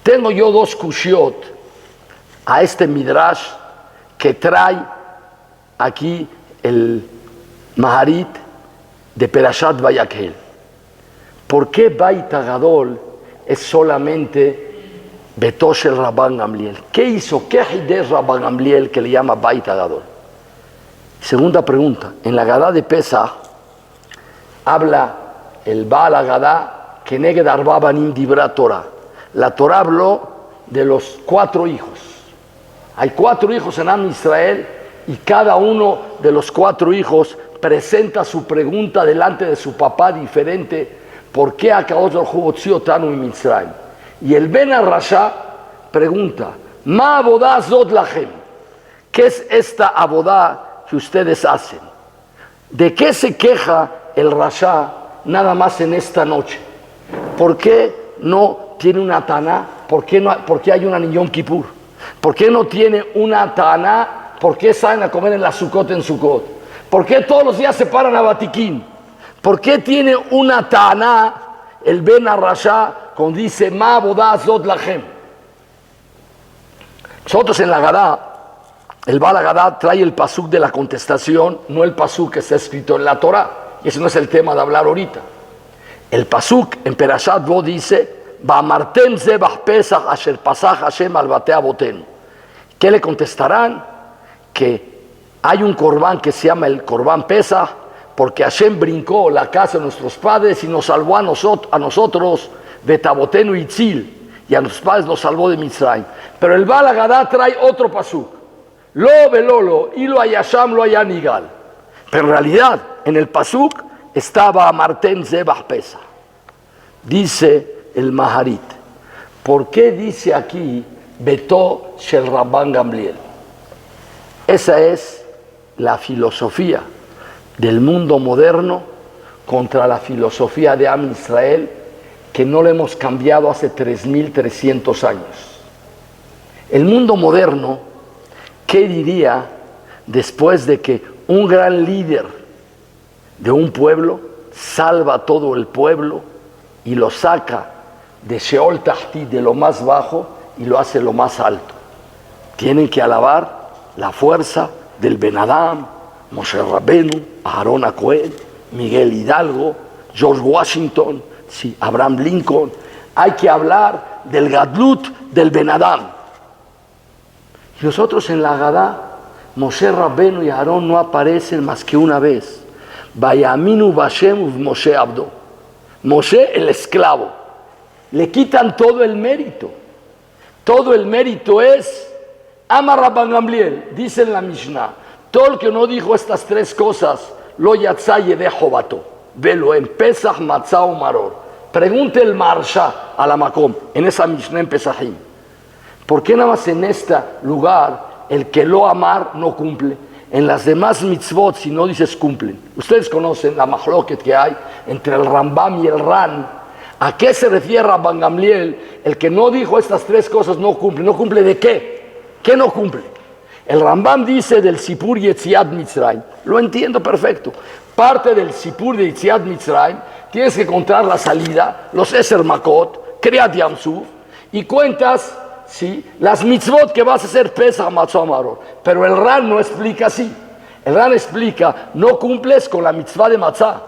Tengo yo dos kushiot a este Midrash que trae aquí el Maharit de Perashat Vayakhel. ¿Por qué Bayit Gadol es solamente Betosh el Rabban Gamliel? ¿Qué hizo? ¿Qué hidesh Rabban Gamliel que le llama Bayit Gadol? Segunda pregunta. En la Gadá de Pesach habla el Baal Agadá que Neged Arba Banim Dibra Torah. La Torah habló de los 4 hijos. Hay 4 hijos en Am Israel y cada uno de los 4 hijos presenta su pregunta delante de su papá diferente. ¿Por qué Akadosh Baruj Hu hotzio otanu miMitzrayim? Y el Ben Arrasha pregunta, Ma abodá zot lachem? ¿Qué es esta abodá que ustedes hacen? ¿De qué se queja el Rasha nada más en esta noche? ¿Por qué no tiene una taná? ¿Por qué hay una Yom Kippur? ¿Por qué no tiene una taná? ¿Por qué salen a comer en la Sukkot en Sukkot? ¿Por qué todos los días se paran a Batiquín? ¿Por qué tiene una taná el Ben Arrasha cuando dice Ma abodá zot lachem? Nosotros en la Gadá, el Baal Agadá trae el pasuk de la contestación, no el pasuk que está escrito en la Torah. Y ese no es el tema de hablar ahorita. El pasuk en Perashat Bo dice Ba'amartem zebach pesach asher pasach Hashem al bate avotenu. ¿Qué le contestarán? Que hay un corbán que se llama el corbán Pesach porque Hashem brincó la casa de nuestros padres y nos salvó a nosotros de Tabotenu y Tzil, y a nuestros padres los salvó de Mitzrayim. Pero el Baal Agadá trae otro pasuk. Lo velolo, y lo ayasham lo ayanigal. Pero en realidad, en el pasuk estaba Marten Zebach Pesach. Dice el Maharit, ¿por qué dice aquí Beto Shel Rabban Gamliel? Esa es la filosofía del mundo moderno contra la filosofía de Am Israel que no le hemos cambiado hace 3.300 años. El mundo moderno, ¿qué diría después de que un gran líder de un pueblo salva a todo el pueblo y lo saca de Sheol Tahti, de lo más bajo, y lo hace lo más alto? Tienen que alabar la fuerza del Ben Adam, Moshe Rabbenu, Aarón Cohen, Miguel Hidalgo, George Washington, sí, Abraham Lincoln. Hay que hablar del Gadlut del Ben Adam. Y nosotros en la Gadá, Moshe Rabbenu y Aarón no aparecen más que una vez. Vayaminu Bashem uv Moshe Abdo. Moshe el esclavo. Le quitan todo el mérito. Todo el mérito es Amar Rabban Gamliel, dice en la Mishnah. Todo el que no dijo estas 3 cosas, lo yatzá yedeh jovato. Velo en Pesach, Matzah o Maror. Pregunte el Marsha a la Makom, en esa Mishnah en Pesachim. ¿Por qué nada más en este lugar el que lo amar no cumple? En las demás mitzvot, si no dices, cumplen. Ustedes conocen la mahloket que hay entre el Rambam y el Ran. ¿A qué se refiere Rabban Gamliel? El que no dijo estas 3 cosas no cumple. ¿No cumple de qué? ¿Qué no cumple? El Rambam dice del Sipur Yetziat Mitzrayim. Lo entiendo perfecto. Parte del Sipur de Yetziat Mitzrayim tienes que contar la salida, los Eser Makot, Kriyat Yam Suf, y cuentas, ¿sí?, las mitzvot que vas a hacer Pesach, Matzah, Maror. Pero el Ran no explica así. El Ran explica, no cumples con la mitzvah de Matzah.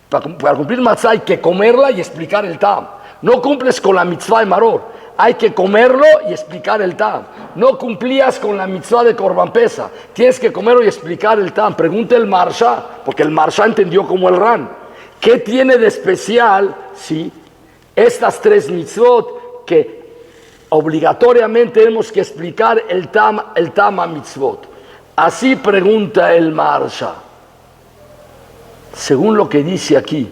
Para cumplir matzah hay que comerla y explicar el tam. No cumples con la mitzvah de maror, hay que comerlo y explicar el tam. No cumplías con la mitzvah de Korban Pesach, tienes que comerlo y explicar el tam. Pregunta el Marsha, porque el Marsha entendió como el Ran. ¿Qué tiene de especial, sí, estas tres mitzvot que obligatoriamente tenemos que explicar el tam a mitzvot? Así pregunta el Marsha. Según lo que dice aquí,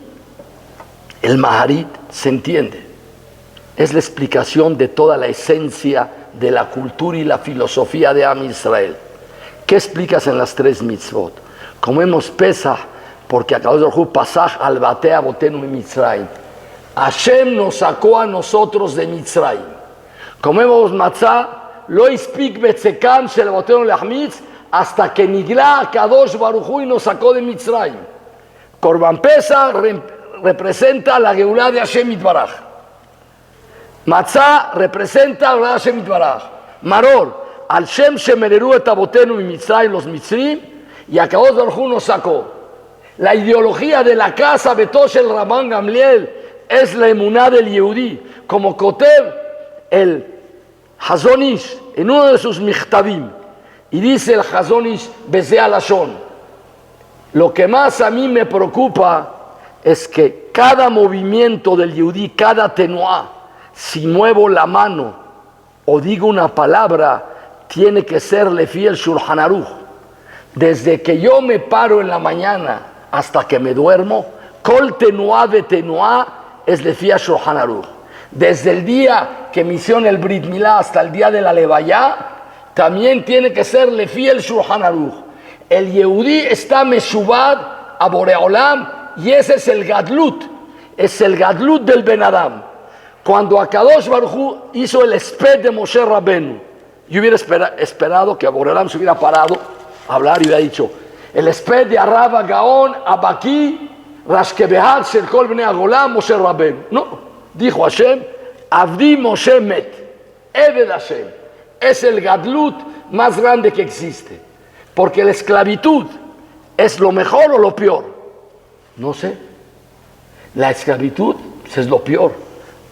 el Maharit se entiende. Es la explicación de toda la esencia de la cultura y la filosofía de Am Israel. ¿Qué explicas en las tres mitzvot? Comemos Pesach porque Akadosh Baruj Hu Pasach al Batea Botenu en Mitzrayim. Hashem nos sacó a nosotros de Mitzrayim. Comemos matzah, lo ispik betzekam shel Botenu lehmitz, hasta que Nigla Akadosh Baruj Hu y nos sacó de Mitzrayim. Korban Pesach representa la Geulá de Hashem Yitbaraj. Matzah representa la Geulá de Hashem Yitbaraj. Maror, al Shem Shemereru et Abotenu y Mitzrayim, los Mitzrim, y Akadosh Baruj Hu nos sacó. La ideología de la casa Betosh el Rabban Gamliel es la emuná del Yehudí, como Kotev el Hazon Ish en uno de sus Michtabim, y dice el Hazon Ish Bezea Lashon: lo que más a mí me preocupa es que cada movimiento del Yehudí, cada tenuá, si muevo la mano o digo una palabra, tiene que serle fiel Shulchan Aruch. Desde que yo me paro en la mañana hasta que me duermo, Kol tenuá de tenuá es le fiel Shulchan Aruch. Desde el día que me hicieron el Brit Milá hasta el día de la Levayá, también tiene que serle fiel Shulchan Aruch. El Yehudí está meshubad a Boreolam, y ese es el Gadlut, es el Gadlut del Ben Adam. Cuando Akadosh Baruj Hu hizo el esped de Moshe Rabenu, yo hubiera esperado que Boreolam se hubiera parado a hablar y hubiera dicho: el esped de Araba Gaon, Abaki, Rashkebehat, Shel Kol Bnei Agolam, Moshe Rabenu. No, dijo Hashem: Avdi Moshe Met, Eved Hashem. Es el Gadlut más grande que existe. Porque la esclavitud es lo mejor o lo peor. No sé. La esclavitud es lo peor.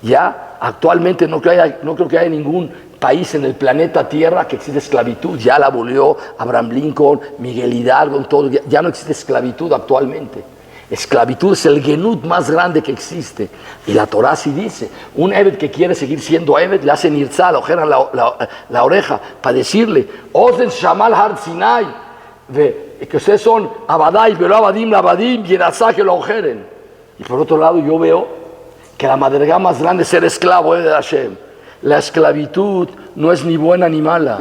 Ya actualmente no creo que haya ningún país en el planeta Tierra que existe esclavitud. Ya la abolió Abraham Lincoln, Miguel Hidalgo, todo. Ya no existe esclavitud actualmente. Esclavitud es el genut más grande que existe. Y la Torah sí dice: un Eved que quiere seguir siendo Eved, le hacen irzá, le ojeran la oreja para decirle: Ozen Shamal Har Sinai, que ustedes son Abadai, pero Abadim, Abadim, y Yerazá que lo ojeren. Y por otro lado, yo veo que la madrigá más grande es ser esclavo de Hashem. La esclavitud no es ni buena ni mala.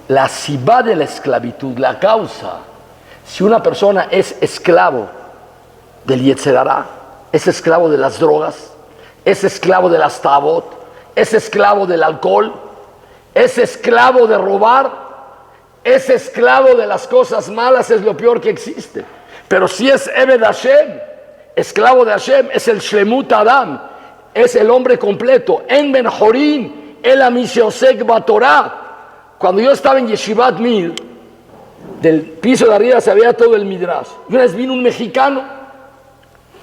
La sibá de la esclavitud, la causa, si una persona es esclavo del Yetzer Hará, es esclavo de las drogas, es esclavo de las tabot, es esclavo del alcohol, es esclavo de robar, es esclavo de las cosas malas, es lo peor que existe. Pero si es Eved Hashem, esclavo de Hashem, es el Shlemut Adam, es el hombre completo. En Ben Jorín, el Amishosek Batorá. Cuando yo estaba en Yeshivat Mil, del piso de arriba se veía todo el Midrash. Y una vez vino un mexicano,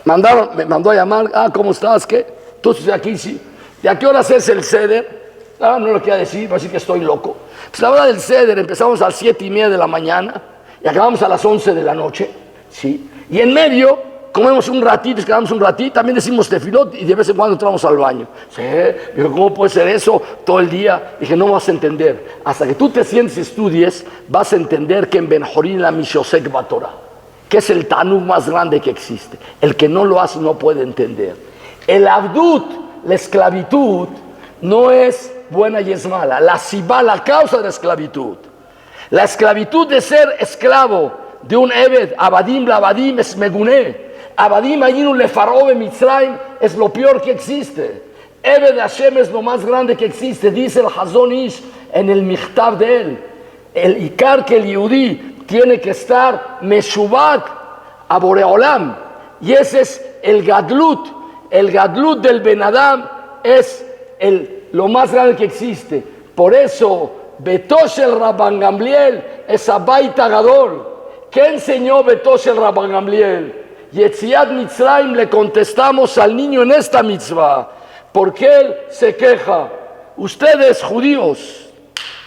me mandó a llamar: ¿cómo estás? ¿Qué? Entonces aquí sí. ¿De a qué horas es el Seder? No lo quiero decir, va a decir que estoy loco. Pues la hora del Seder empezamos a las 7:30 de la mañana y acabamos a las 11 de la noche, ¿sí? Y en medio comemos un ratito, quedamos un ratito, también decimos tefilot y de vez en cuando entramos al baño. Sí, digo, ¿cómo puede ser eso todo el día? Dije: no vas a entender. Hasta que tú te sientes y estudies, vas a entender que en Ben Jorín la Mishosek Batorá, que es el tanug más grande que existe. El que no lo hace no puede entender. El abdut, la esclavitud, no es buena y es mala. La sibá, la causa de la esclavitud. La esclavitud de ser esclavo de un Eved, Abadim, la Abadim es Meguné. Abadim Ayinu Lefarobe Mitzrayim es lo peor que existe. Eved Hashem es lo más grande que existe. Dice el Hazon Ish en el Michtav de él: el Ikar que el Yehudí tiene que estar Meshubat a Boreolam. Y ese es el Gadlut. El Gadlut del Ben Adam es lo más grande que existe. Por eso, Betosh el Rabban Gamliel es Abaita Gadol. ¿Qué enseñó Betosh el Rabban Gamliel? Yetziat Mitzrayim le contestamos al niño en esta mitzvah, porque él se queja. Ustedes, judíos,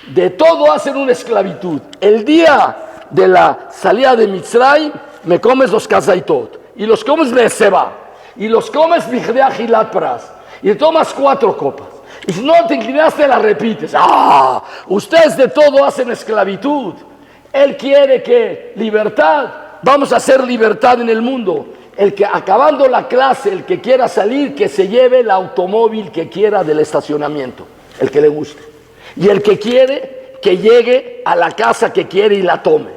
de todo hacen una esclavitud. El día de la salida de Mitzrayim, me comes los kazaitot, y los comes leseba, y los comes bigdea gilat pras, y tomas 4 copas. Y si no te inclinaste, la repites. ¡Ah! Ustedes de todo hacen esclavitud. Él quiere que libertad. Vamos a hacer libertad en el mundo. El que acabando la clase, el que quiera salir, que se lleve el automóvil que quiera del estacionamiento, el que le guste. Y el que quiere, que llegue a la casa que quiere y la tome.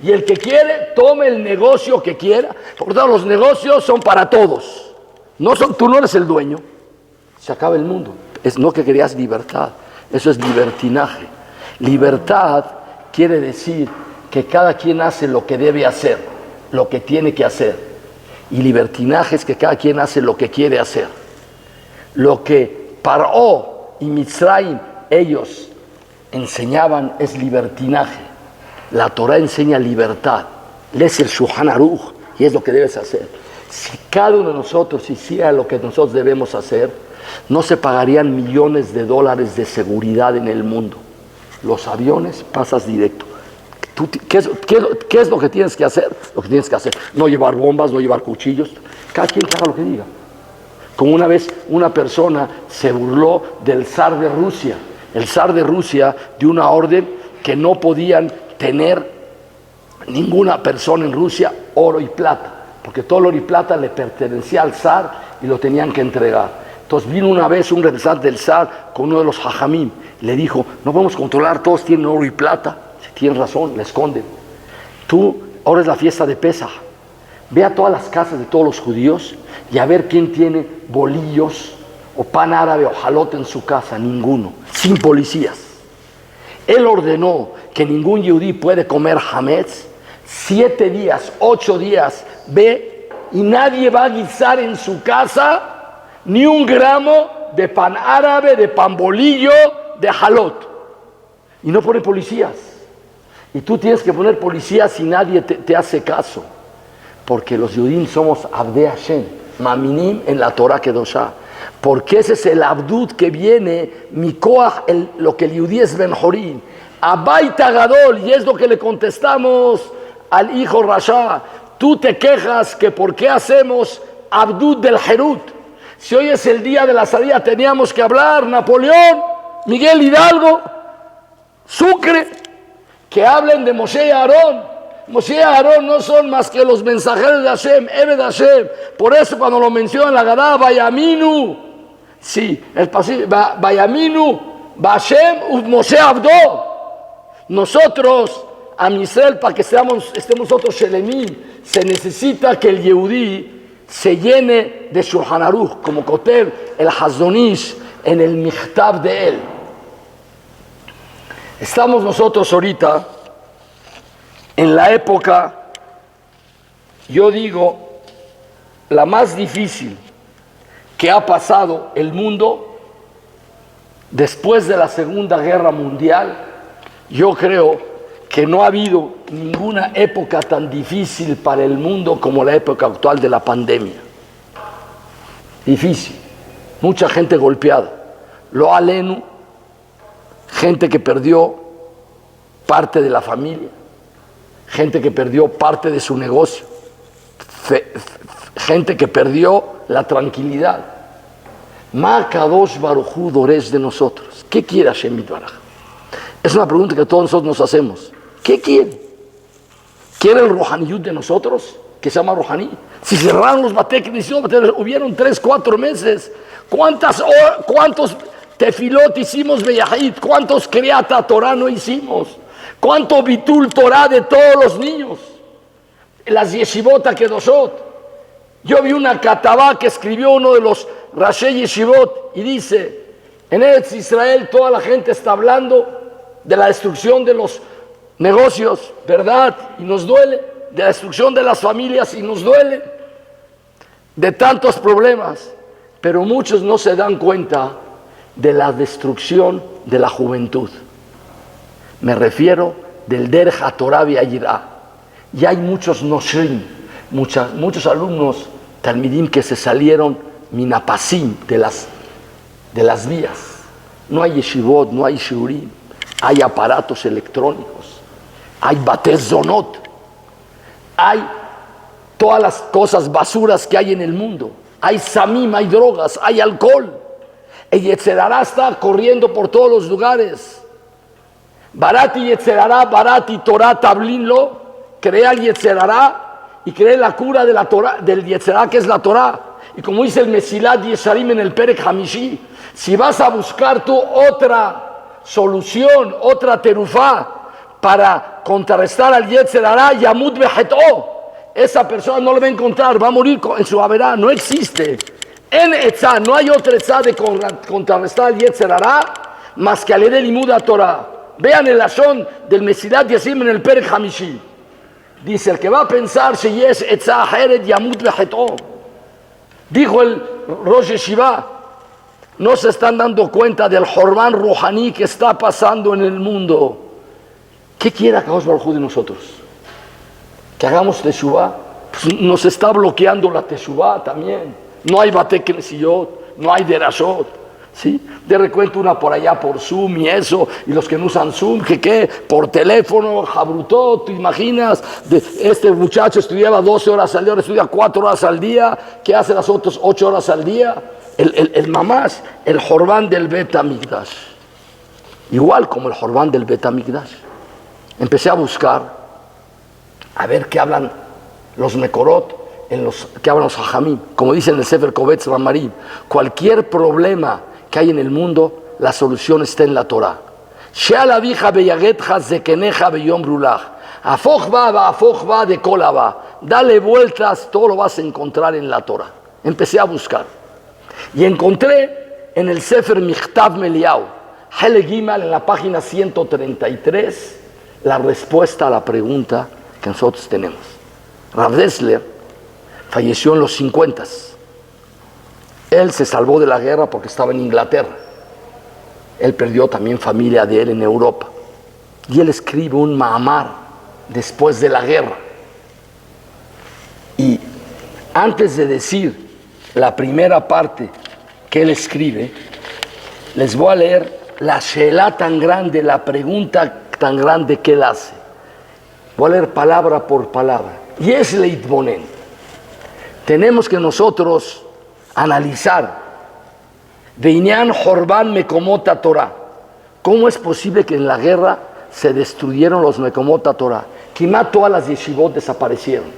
Y el que quiere, tome el negocio que quiera. Por tanto, los negocios son para todos. Tú no eres el dueño. Se acaba el mundo. Es no que querías libertad. Eso es libertinaje. Libertad quiere decir que cada quien hace lo que debe hacer, lo que tiene que hacer. Y libertinaje es que cada quien hace lo que quiere hacer. Lo que Paró y Mitzrayim ellos enseñaban es libertinaje. La Torah enseña libertad. Lees el Shulchan Aruch y es lo que debes hacer. Si cada uno de nosotros hiciera lo que nosotros debemos hacer, no se pagarían millones de dólares de seguridad en el mundo. Los aviones pasas directo. ¿Qué es lo que tienes que hacer? Lo que tienes que hacer. No llevar bombas, no llevar cuchillos. Cada quien que haga lo que diga. Como una vez una persona se burló del zar de Rusia. El zar de Rusia dio una orden que no podían tener ninguna persona en Rusia oro y plata, porque todo el oro y plata le pertenecía al zar y lo tenían que entregar. Entonces vino una vez un representante del zar con uno de los hajamim, le dijo, no podemos controlar, todos tienen oro y plata. Si tienen razón, le esconden. Ahora es la fiesta de Pesaj, ve a todas las casas de todos los judíos y a ver quién tiene bolillos o pan árabe o jalote en su casa. Ninguno, sin policías. Él ordenó que ningún yehudí puede comer hametz 7 días, 8 días, ve, y nadie va a guisar en su casa ni 1 gramo de pan árabe, de pan bolillo, de jalot. Y no pone policías. Y tú tienes que poner policías y nadie te hace caso. Porque los Yehudim somos Abdei Hashem, Maminim en la Torah Kedoshá. Porque ese es el Abdut que viene, Mikoach, lo que el Yehudí es Ben-Jorim. Abaita Gadol, y es lo que le contestamos al hijo Rasha. Tú te quejas que por qué hacemos Abdut del Herut. Si hoy es el día de la salida, teníamos que hablar Napoleón, Miguel Hidalgo, Sucre, que hablen de Moshe y Aarón. Moshe y Aarón no son más que los mensajeros de Hashem, Eved Hashem. Por eso cuando lo menciona en la Gadá, Vayaminu, sí, el pasillo, Vayaminu, Vashem, Moshe Abdo. Nosotros, a Israel, para que estemos nosotros Shelemim, se necesita que el Yehudí se llene de Shulchan Aruch, como Kotev el Hazonish en el Michtav de él. Estamos nosotros ahorita en la época, yo digo, la más difícil que ha pasado el mundo después de la Segunda Guerra Mundial. Yo creo que no ha habido ninguna época tan difícil para el mundo como la época actual de la pandemia. Difícil, mucha gente golpeada. Lo alenu, gente que perdió parte de la familia, gente que perdió parte de su negocio, gente que perdió la tranquilidad. Ma Kadosh Baruj Hu Doresh de nosotros. ¿Qué quiere Hashem Yitbaraj? Es una pregunta que todos nosotros nos hacemos. ¿Qué quiere? ¿Quiere el Rohaniyut de nosotros? Que se llama Rohaní. Si cerraron los Bateknesiot, hubieron 3, 4 meses. ¿Cuántos tefilot hicimos Beyahid? ¿Cuántos Kriat Torah no hicimos? ¿Cuánto Bitul Torah de todos los niños? Las Yeshivot Kedoshot. Yo vi una katabá que escribió uno de los Rashei Yeshivot y dice, en Eretz Israel toda la gente está hablando de la destrucción de los negocios, ¿verdad? Y nos duele, de la destrucción de las familias y nos duele, de tantos problemas, pero muchos no se dan cuenta de la destrucción de la juventud. Me refiero del Derech HaTorah V'Hayirah. Y hay muchos noshrim, muchos alumnos, talmidim, que se salieron minapasim de las vías. No hay yeshivot, no hay shiurim, hay aparatos electrónicos, hay bates zonot, hay todas las cosas basuras que hay en el mundo. Hay samim, hay drogas, hay alcohol. El Yetzer Hará está corriendo por todos los lugares. Barati Yetzer Hará, Barati Torah Tablinlo, crea el Yetzer Hará y crea la cura de la Torah, del Yetzer Hará, que es la Torah. Y como dice el Mesilat Yesharim en el Perek Hamishi, si vas a buscar tú otra solución, otra terufá para contrarrestar al Yetzer Hará, Yamut Bejetó, esa persona no lo va a encontrar, va a morir en su haberá, no existe. En Etzá, no hay otra Etzá de contrarrestar al Yetzer Hará más que al Limud Torah. Vean el lashon del Mesilat Yesharim en el Perek Hamishi. Dice, el que va a pensar si es Etzá Heret Yamut Bejetó. Dijo el Rosh Yeshiva, no se están dando cuenta del Jorban Rohaní que está pasando en el mundo. ¿Qué quiere Akadosh Baruj Hu de nosotros? Que hagamos teshuvá. Pues nos está bloqueando la teshuvá también. No hay Bate Knesiyot, no hay derashot, ¿sí? De recuento una por allá por Zoom y eso, y los que no usan Zoom, que por teléfono, jabrutot, ¿te imaginas? Este muchacho estudiaba 12 horas al día, ahora estudia 4 horas al día, ¿qué hace las otras 8 horas al día? El mamás, el Jorban del Bet Hamikdash, igual como el Jorban del Bet Hamikdash. Empecé a buscar, a ver qué hablan los Mekorot, que hablan los Hajamim, como dice en el Sefer Kovetz Ramarim, cualquier problema que hay en el mundo, la solución está en la Torah. Dale vueltas, todo lo vas a encontrar en la Torah. Empecé a buscar y encontré en el Sefer Michtav Meliau, Hele Gimal, en la página 133, la respuesta a la pregunta que nosotros tenemos. Rav Dessler falleció en los 50. Él se salvó de la guerra porque estaba en Inglaterra. Él perdió también familia de él en Europa. Y él escribe un ma'amar después de la guerra. Y antes de decir la primera parte que él escribe, les voy a leer la she'elá tan grande, la pregunta tan grande que él hace. Voy a leer palabra por palabra. Y es leitbonen. Tenemos que nosotros analizar Veinyan Jorban Mekomot Torah. ¿Cómo es posible que en la guerra se destruyeron los Mekomot Torah? Quimá todas las yeshivot desaparecieron.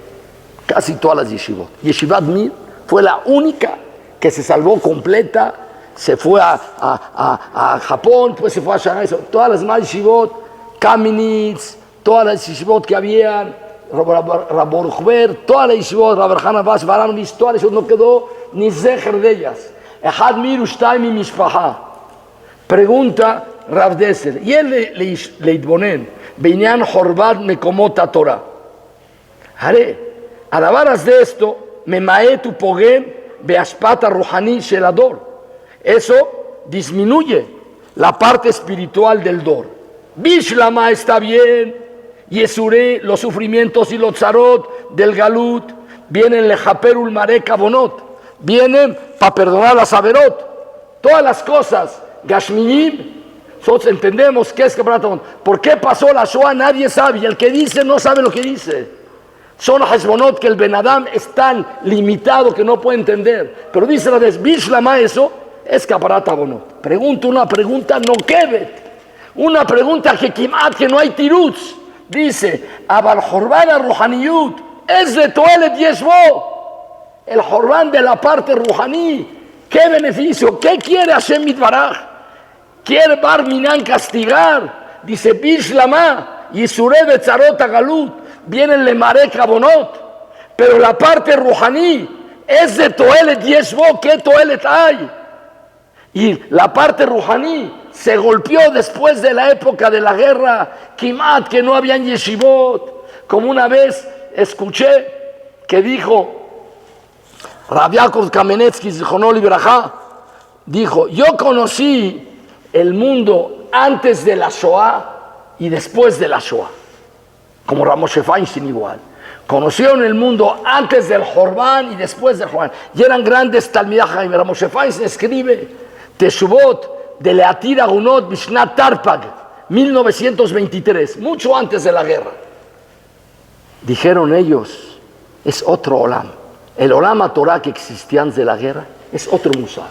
Casi todas las yeshivot. Yeshivat Mir fue la única que se salvó completa. Se fue a Japón, pues se fue a Shanghái. Todas las más yeshivot, Kamenitz, todas las yeshivot que habían, Raborjber, todas las yeshivot, Rabarjana Bas, Baranovich, todas las yeshivot, no quedó ni zeher de ellas. Echad mir ushtai mi mishpaha. Pregunta Rav Dessler, y él le itbonen, Beinyan Jorban Mekomot Torah. Haré, a la varas de esto, me maetu pogem beashpata ruhani shelador. Eso disminuye la parte espiritual del dor. Bishlama está bien. Yesuré, los sufrimientos y los tzarot del galut, vienen lejaperul mare kabonot, vienen para perdonar las averot, todas las cosas, gashmiyim. Nosotros entendemos qué es Kabbalat. ¿Por qué pasó la Shoah? Nadie sabe, y el que dice no sabe lo que dice. Son hasbonot que el Benadam es tan limitado que no puede entender. Pero dice la vez, Bishlama, eso es Kabbalat Abonot. Pregunta una pregunta no kevet, una pregunta que no hay tirutz. Dice, Abal Jorban al-Ruhaniyut, es de Toelet Yeshbo, el Jorban de la parte Ruhaní. ¿Qué beneficio? ¿Qué quiere Hashem Mitbaraj? ¿Quiere Bar Minan castigar? Dice, Bishlama, Yisure Betzarot Galut, vienen le Mare Kabonot, pero la parte Ruhaní es de Toelet Yeshbo. ¿Qué Toelet hay? Y la parte Ruhaní se golpeó después de la época de la guerra, Kimat, que no habían yeshivot. Como una vez escuché que dijo Rav Yaakov Kamenetsky, Zichrono Libraja, dijo, yo conocí el mundo antes de la Shoah y después de la Shoah, como Ramoshe Feinstein igual. Conocieron el mundo antes del Jorbán y después del Jorbán. Y eran grandes Talmidei Jajamim. Moshe Feinstein escribe Teshuvot de Leatir Agunot Bishnat Tarpag, 1923, mucho antes de la guerra. Dijeron ellos, es otro Olam. El Olam HaTorah que existía antes de la guerra es otro musar.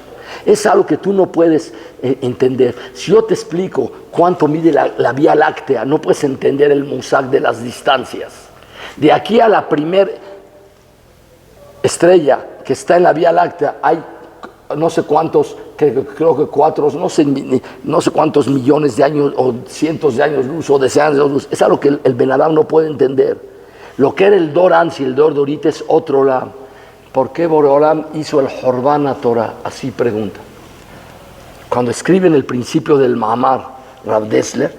Es algo que tú no puedes entender. Si yo te explico cuánto mide la Vía Láctea, no puedes entender el musar de las distancias. De aquí a la primer estrella que está en la Vía Láctea hay no sé cuántos, creo que cuatro, no sé cuántos millones de años o cientos de años luz o decenas de años luz. Es algo que el Ben Adam no puede entender. Lo que era el Dor Ansi y el Dor Dorit es otro Olam. ¿Por qué Boreolam hizo el Jorbán HaTorah? Así pregunta. Cuando escribe en el principio del Mahamar, Rav Dessler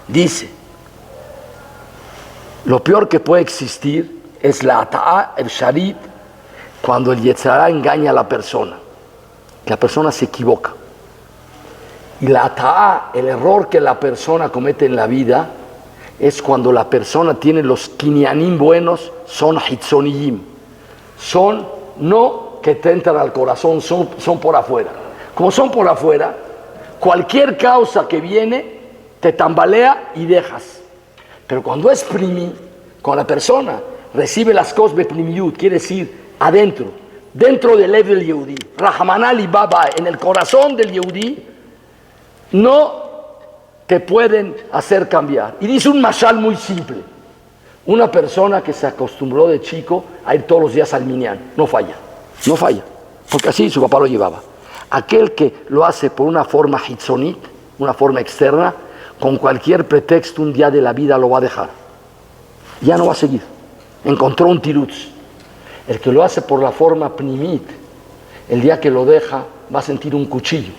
dice: lo peor que puede existir es la Ata'a, el Sharit, cuando el Yetzer Hara engaña a la persona, que la persona se equivoca. Y la Ata'a, el error que la persona comete en la vida, es cuando la persona tiene los kinyanim buenos, son hitzoniyim. Son no que te entran al corazón, son por afuera. Como son por afuera, cualquier causa que viene te tambalea y dejas. Pero cuando es primi, cuando la persona recibe las cosas de primiyut, quiere decir adentro, dentro del lev del Yehudí, Rahmanal y Baba, en el corazón del Yehudí, no te pueden hacer cambiar. Y dice un mashal muy simple: una persona que se acostumbró de chico a ir todos los días al minyan, no falla, porque así su papá lo llevaba. Aquel que lo hace por una forma hitzonit, una forma externa, con cualquier pretexto un día de la vida lo va a dejar. Ya no va a seguir. Encontró un tirutz. El que lo hace por la forma pnimit, el día que lo deja va a sentir un cuchillo.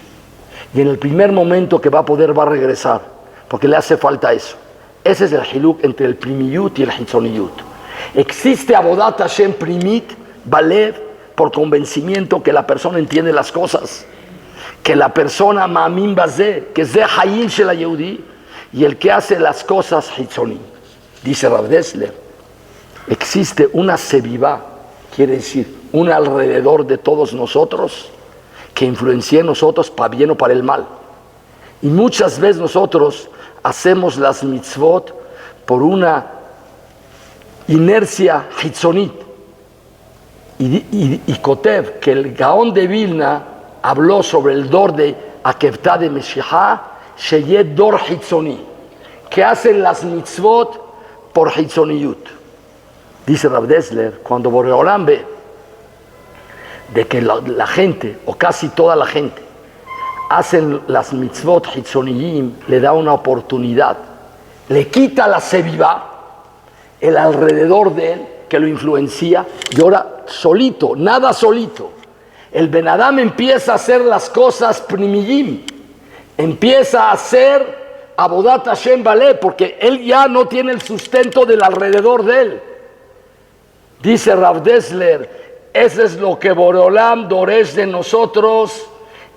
Y en el primer momento que va a poder va a regresar, porque le hace falta eso. Ese es el hiluk entre el primiyut y el hitzoniyut. Existe Avodat Hashem primit, balev, por convencimiento que la persona entiende las cosas, que la persona ma'amin bazeh, que es de hayim shel hayehudi, y el que hace las cosas hitzoni. Dice Rav Dessler, existe una sevivá, quiere decir un alrededor de todos nosotros, que influencia en nosotros para bien o para el mal. Y muchas veces nosotros hacemos las mitzvot por una inercia hitzonit. Y Kotev, que el Gaón de Vilna habló sobre el Dor de Akevtá de Meshiach, Sheyet Dor Hitzoni, que hacen las mitzvot por Hitzoniyut. Dice Rav Dessler, cuando Boreolam ve de que la gente, o casi toda la gente, hacen las mitzvot Hitzoniyim, le da una oportunidad, le quita la sevivá, el alrededor de él, que lo influencia, y ahora solito, nada solito, el Ben Adam empieza a hacer las cosas primiyim, empieza a hacer Avodat Hashem Baleh, porque él ya no tiene el sustento del alrededor de él. Dice Rav Dessler, ese es lo que Boreolam doresh de nosotros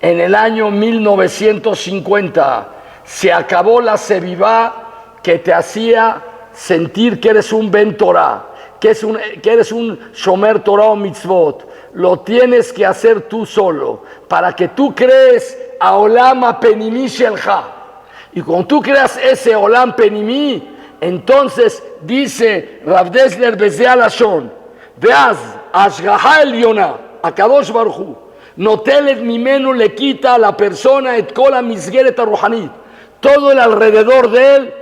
en el año 1950. Se acabó la sevivá que te hacía sentir que eres un Ben Torah, que eres un Shomer Torah o Mitzvot. Lo tienes que hacer tú solo, para que tú crees a Olam Penimi Shelcha. Y cuando tú creas ese Olam Penimi, entonces dice Rav Dessler Bezeh Lashon, veaz, Ashgaha Eliona, Akadosh Baruch Hu, Notelet Mimenu le quita a la persona et kol misgeret ruhanit, todo el alrededor de él,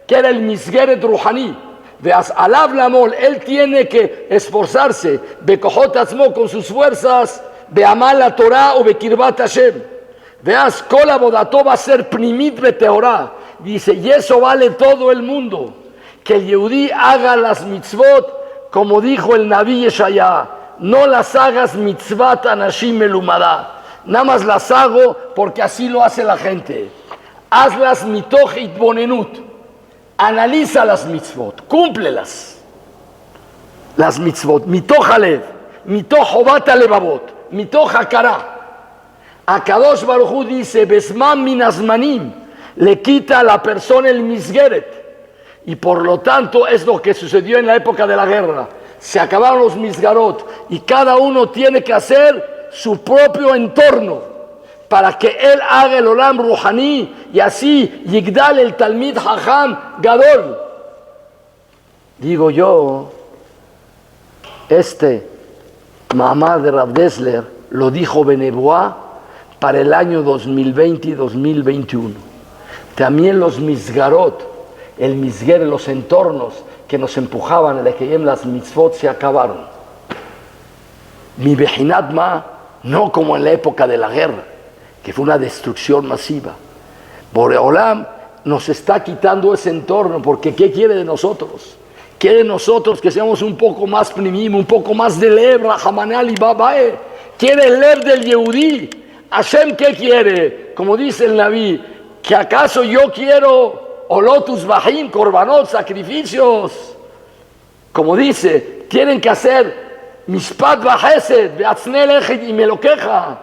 que era el misgeret ruhanit. Veas, alab lamol, él tiene que esforzarse, bekohot atzmo, con sus fuerzas, beamal la Torah o bekirbat Hashem. Veas, kol avodato va a ser primit beteorah. Dice, y eso vale todo el mundo. Que el Yehudí haga las mitzvot, como dijo el Naví Yeshaya, no las hagas mitzvat anashim melumadá. Nada más las hago porque así lo hace la gente. Hazlas mitoch itbonenut. Analiza las mitzvot, cúmplelas. Las mitzvot, mitoch alev, mitoch jobat alevavot, mitoch hakara. Akadosh Baruch Hu dice, besman minazmanim, le quita a la persona el misgeret. Y por lo tanto es lo que sucedió en la época de la guerra. Se acabaron los Misgarot y cada uno tiene que hacer su propio entorno para que él haga el Olam Ruhani y así Yigdal el Talmid Hajam Gadol. Digo yo, mamá de Rav Dessler lo dijo Benebuá para el año 2020 y 2021. También los Misgarot, el Misger, los entornos que nos empujaban a Lekeyem las mitzvot se acabaron. Mi Bejinat Ma, no como en la época de la guerra, que fue una destrucción masiva. Boreolam nos está quitando ese entorno, porque ¿qué quiere de nosotros? Quiere de nosotros que seamos un poco más primim, un poco más de lev, Rahamanal y Babae. Quiere el lev del Yehudí. Hashem, ¿qué quiere? Como dice el Naví, que acaso yo quiero Olotus Bahim, Korbanot, sacrificios. Como dice, tienen que hacer Mishpat Bahesed, Beatznel Ejed y Meloqueja.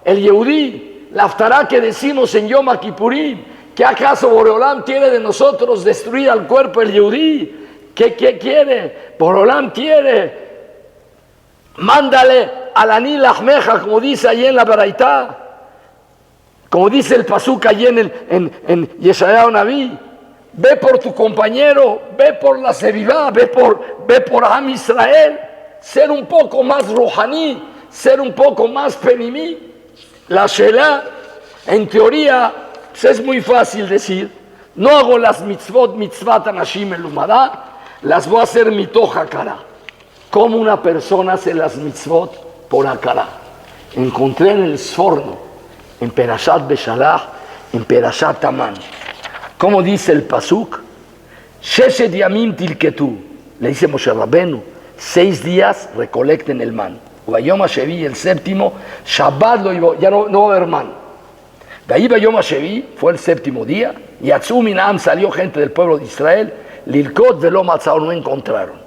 El Yehudí, la Haftará que decimos en Yom Kippurim, ¿qué acaso Boreolam quiere de nosotros destruir al cuerpo del Yehudí? ¿Qué quiere? Boreolam quiere. Mándale al Anil Ahmeja, como dice allí en la Baraitá, como dice el Pasuk allí en Yeshayahu Naví. Ve por tu compañero, ve por la Sevivá, ve por Am Israel, ser un poco más Rohaní, ser un poco más Penimí. La Shelah, en teoría, pues es muy fácil decir, no hago las mitzvot anashim elumadá, las voy a hacer mitoch hakara. ¿Cómo una persona hace las mitzvot por hakara? Encontré en el Sforno, en Perashat Beshalach, en Perashat Amán. ¿Cómo dice el Pasuk? Sheshet yamim tilketu, le dice Moshe Rabbenu, 6 días recolecten el man. Vayom HaShevi, el séptimo, Shabbat ya no va a haber man. De ahí Vayom HaShevi, fue el séptimo día, y Yatzu Minam, salió gente del pueblo de Israel, Lilkot velo matzao, no encontraron.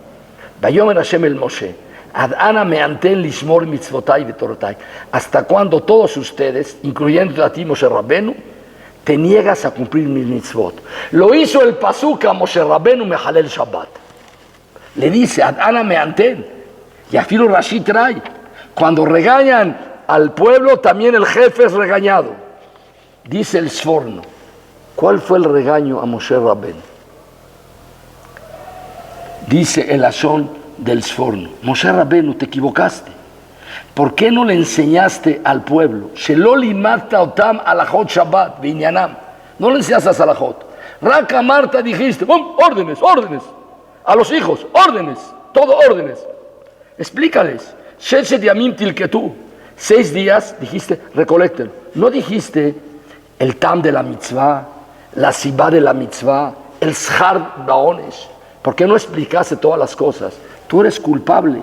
Vayomer Hashem el Moshe, Ad ana meanten lishmor mitzvotai vetorotai. ¿Hasta cuándo todos ustedes, incluyendo a ti Moshe Rabbenu, te niegas a cumplir mis mitzvot? Lo hizo el Pasuk a Moshe Rabbenu mehalel Shabbat. Le dice, Ad ana meanten. Y afilo Rashi trae, cuando regañan al pueblo, también el jefe es regañado. Dice el Sforno, ¿cuál fue el regaño a Moshe Rabbenu? Dice el Ashon del Sforno, Moshe Rabbenu, te equivocaste. ¿Por qué no le enseñaste al pueblo? Shelo limatta otam alajot Shabbat v'inyanam. No le enseñaste a Salahot. Raka Marta dijiste, órdenes. A los hijos, órdenes, todo órdenes. Explícales. Sheshet yamim tilketu. 6 días dijiste, recolecten. No dijiste el tam de la mitzvah, la sibá de la mitzvah, el shar baones. ¿Por qué no explicaste todas las cosas? Tú eres culpable.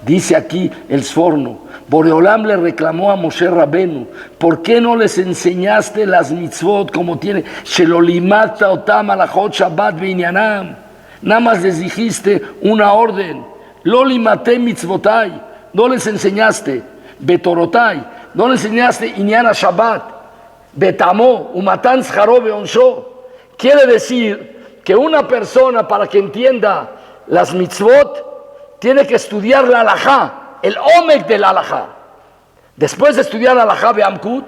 Dice aquí el Sforno, Boreolam le reclamó a Moshe Rabbenu, ¿por qué no les enseñaste las mitzvot como tiene? Shelolimatta otam alajot Shabbat v'inyanam. Nada más les dijiste una orden. Lolimate mitzvotai, no les enseñaste betorotai, no les enseñaste inyana Shabbat, betamo, umatan zharo beonsho. Quiere decir que una persona, para que entienda las mitzvot, tiene que estudiar la halajá, el omek del halajá. Después de estudiar la halajá beamkut,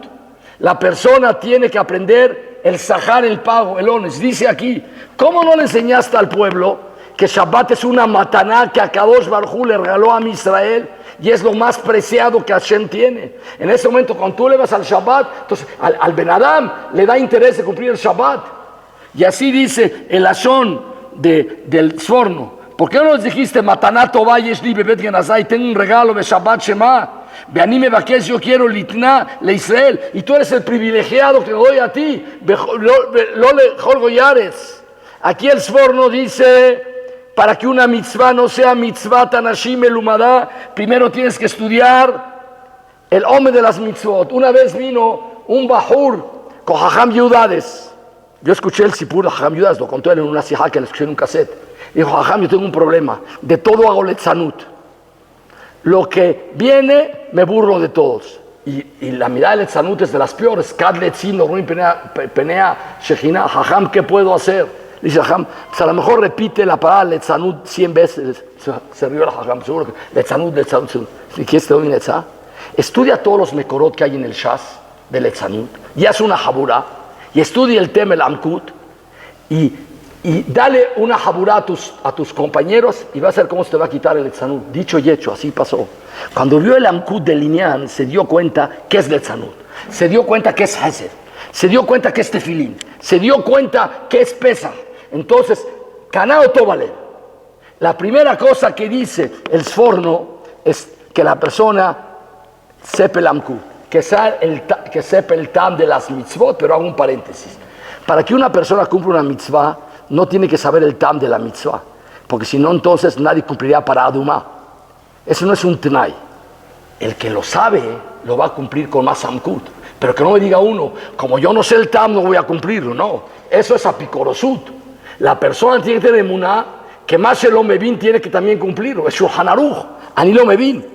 la persona tiene que aprender el sahar, el pago, el ones. Dice aquí, ¿cómo no le enseñaste al pueblo que Shabbat es una mataná que Akadosh Baruj Hu le regaló a Israel y es lo más preciado que Hashem tiene? En ese momento, cuando tú le vas al Shabbat, entonces al Ben Adam le da interés de cumplir el Shabbat. Y así dice el Ashon del Sforno. ¿Por qué no les dijiste mataná tová yeshli bebet genazai, tengo un regalo de Shabbat Shema? Veaní me vaquez, yo quiero litná le Israel, y tú eres el privilegiado que doy a ti. Lo le Jorgo Yares. Aquí el Sforno dice, para que una mitzvah no sea mitzvah tanashim elumadá, primero tienes que estudiar el hombre de las mitzvot. Una vez vino un bajur con Jajam Yudades. Yo escuché el sipur de Jajam Yudades, lo contó él en una sijá que le escuché en un cassette. Dijo, Jajam, yo tengo un problema, de todo hago letzanut. Lo que viene, me burlo de todos. Y la mirada de letzanut es de las peores. Kad letzin, no ruin penea shechina. Jajam, ¿qué puedo hacer? Dice el Jajam, pues a lo mejor repite la palabra letzanud 100 veces. Se rió el Jajam, seguro que letzanud. Si quieres te doy un letzá. Estudia todos los mekorot que hay en el Shas de letzanud y haz una jabura y estudia el tema el Amkut y dale una jabura a tus compañeros y vas a ver cómo se te va a quitar el letzanud. Dicho y hecho, así pasó. Cuando vio el Amkut de Linyan, se dio cuenta que es letzanud, se dio cuenta que es Hesed, se dio cuenta que es tefilín, se dio cuenta que es pesa. Entonces, Canao Tobale, la primera cosa que dice el Sforno es que la persona sepa el Amkut, que sepa el tam de las mitzvot, pero hago un paréntesis. Para que una persona cumpla una mitzvah, no tiene que saber el tam de la mitzvah, porque si no, entonces nadie cumpliría para Adumá. Eso no es un tenai. El que lo sabe, lo va a cumplir con más Amkut. Pero que no me diga uno, como yo no sé el tam, no voy a cumplirlo. No, eso es apicorosut. La persona tiene que tener emuná, que más el Omevin tiene que también cumplirlo. Es Shulchan Aruch, Ani lo Mevin.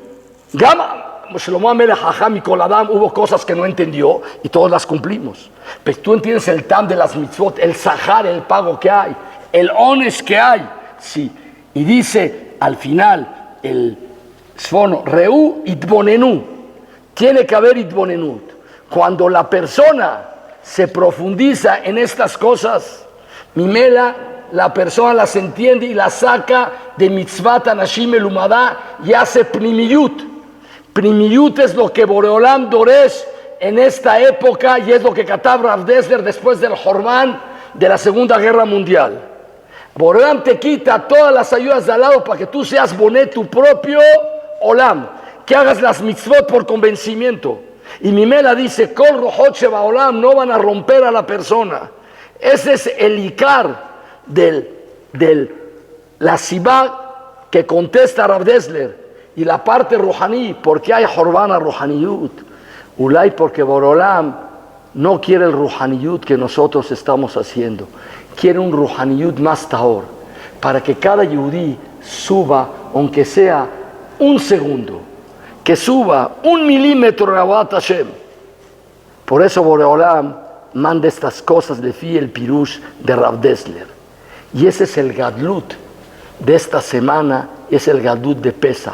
Gama. Shlomo Amelech Jajam y Koladam hubo cosas que no entendió y todas las cumplimos. Pero tú entiendes el tam de las mitzvot, el sahar, el pago que hay, el ones que hay. Sí. Y dice al final el Sfono, Reu itbonenu. Tiene que haber itbonenut. Cuando la persona se profundiza en estas cosas, Mimela, la persona las entiende y las saca de mitzvat anashim elumadá y hace pnimiyut. Primiyut es lo que Boreolam Doresh en esta época y es lo que Katab Rav Dessler después del Jormán de la Segunda Guerra Mundial. Boreolam te quita todas las ayudas de al lado para que tú seas boné tu propio Olam, que hagas las mitzvot por convencimiento. Y Mimela dice, Kol Rohot Sheba Olam, no van a romper a la persona. Ese es el ikar de la sibá que contesta Rav Dessler. Y la parte rohaní, porque hay Jorbana Rohaniyut. Ulay porque Borolam no quiere el Rohaniyut que nosotros estamos haciendo. Quiere un Rohaniyut más tahor. Para que cada yudí suba, aunque sea un segundo. Que suba 1 milímetro de Avodat Hashem. Por eso Borolam manda estas cosas de fi el pirush de Rav Dessler. Y ese es el gadlut de esta semana, es el gadlut de Pesach.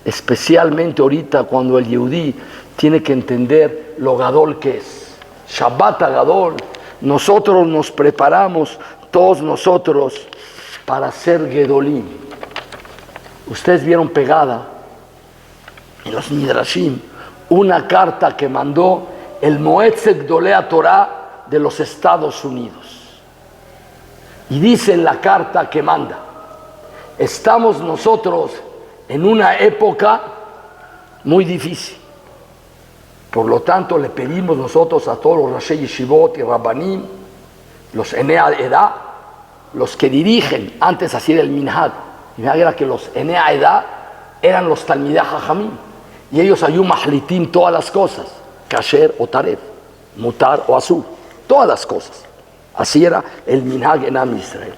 Especialmente ahorita cuando el Yehudí tiene que entender lo gadol que es. Shabbat gadol. Nosotros nos preparamos, todos nosotros, para ser gedolim. Ustedes vieron pegada en los Midrashim una carta que mandó el Moetzet Gdolei Torah de los Estados Unidos. Y dice en la carta que manda, estamos nosotros en una época muy difícil. Por lo tanto, le pedimos nosotros a todos los Rashei Yeshivot y Rabbanim, los Enea Edá, los que dirigen, antes así era el Minhag. El Minhag era que los Enea Edá eran los Talmidei Jajamim. Y ellos ayú mahlitim todas las cosas, kasher o taref, mutar o asur, todas las cosas. Así era el Minhag en Am Israel.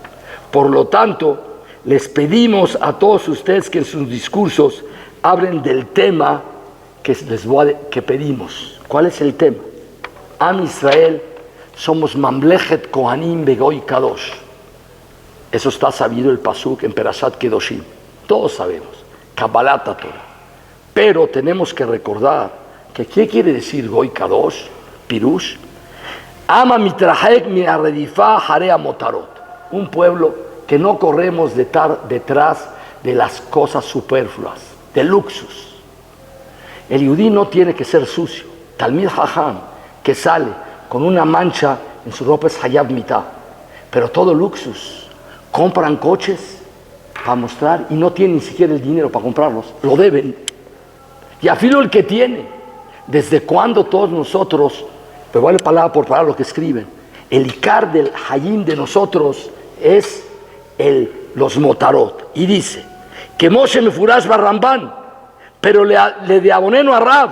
Por lo tanto, les pedimos a todos ustedes que en sus discursos hablen del tema que pedimos. ¿Cuál es el tema? Am Israel somos Mamlechet Kohanim Begoy Kadosh. Eso está sabido el pasuk en Perashat Kedoshim. Todos sabemos. Kabbalat Torah. Pero tenemos que recordar que ¿qué quiere decir Goy Kadosh? Pirush. Ama mitrahek mi arredifá jarea motarot. Un pueblo que no corremos detrás de las cosas superfluas, de luxus. El yudí no tiene que ser sucio. Talmid Jajam, que sale con una mancha en su ropa es hayab mitá. Pero todo luxus. Compran coches para mostrar y no tienen ni siquiera el dinero para comprarlos. Lo deben. Y afilo el que tiene. ¿Desde cuándo todos nosotros, pero vale palabra por palabra lo que escriben, el ikar del hayim de nosotros es los motarot? Y dice que Moshe Mefurash Barrambán, pero le de aboneno a Rab,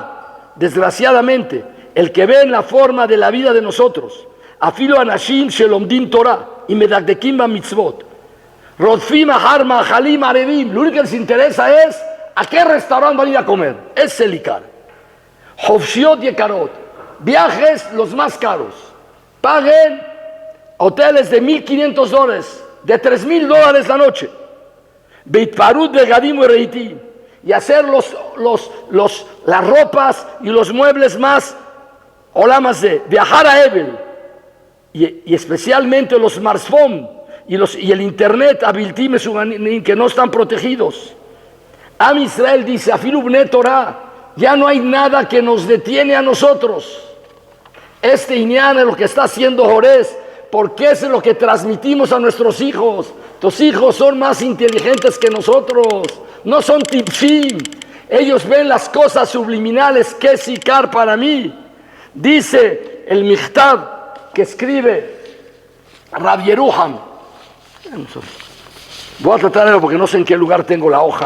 desgraciadamente, el que ve en la forma de la vida de nosotros, afilo anashim shelomdim Torah y medakdekim ba mitzvot, rodfim ahar mahalim arevim, lo único que les interesa es a qué restaurante van a ir a comer, es el ikar. Hofshiot yekarot, viajes los más caros, paguen hoteles de $1,500, de $3,000 la noche. Beitparut begadim ureitim, y hacer las ropas y los muebles más olamas de viajar a Ebel, y especialmente los smartphones y el internet abiltim que no están protegidos. Am Israel dice, Afilu Bnei Torah, ya no hay nada que nos detiene a nosotros. Este Inyan es lo que está haciendo Jorés, porque es lo que transmitimos a nuestros hijos. Tus hijos son más inteligentes que nosotros, no son tipshim. Ellos ven las cosas subliminales, que es Ikar para mí. Dice el Michtav que escribe Rav Yeruham. Voy a tratar de verlo porque no sé en qué lugar tengo la hoja.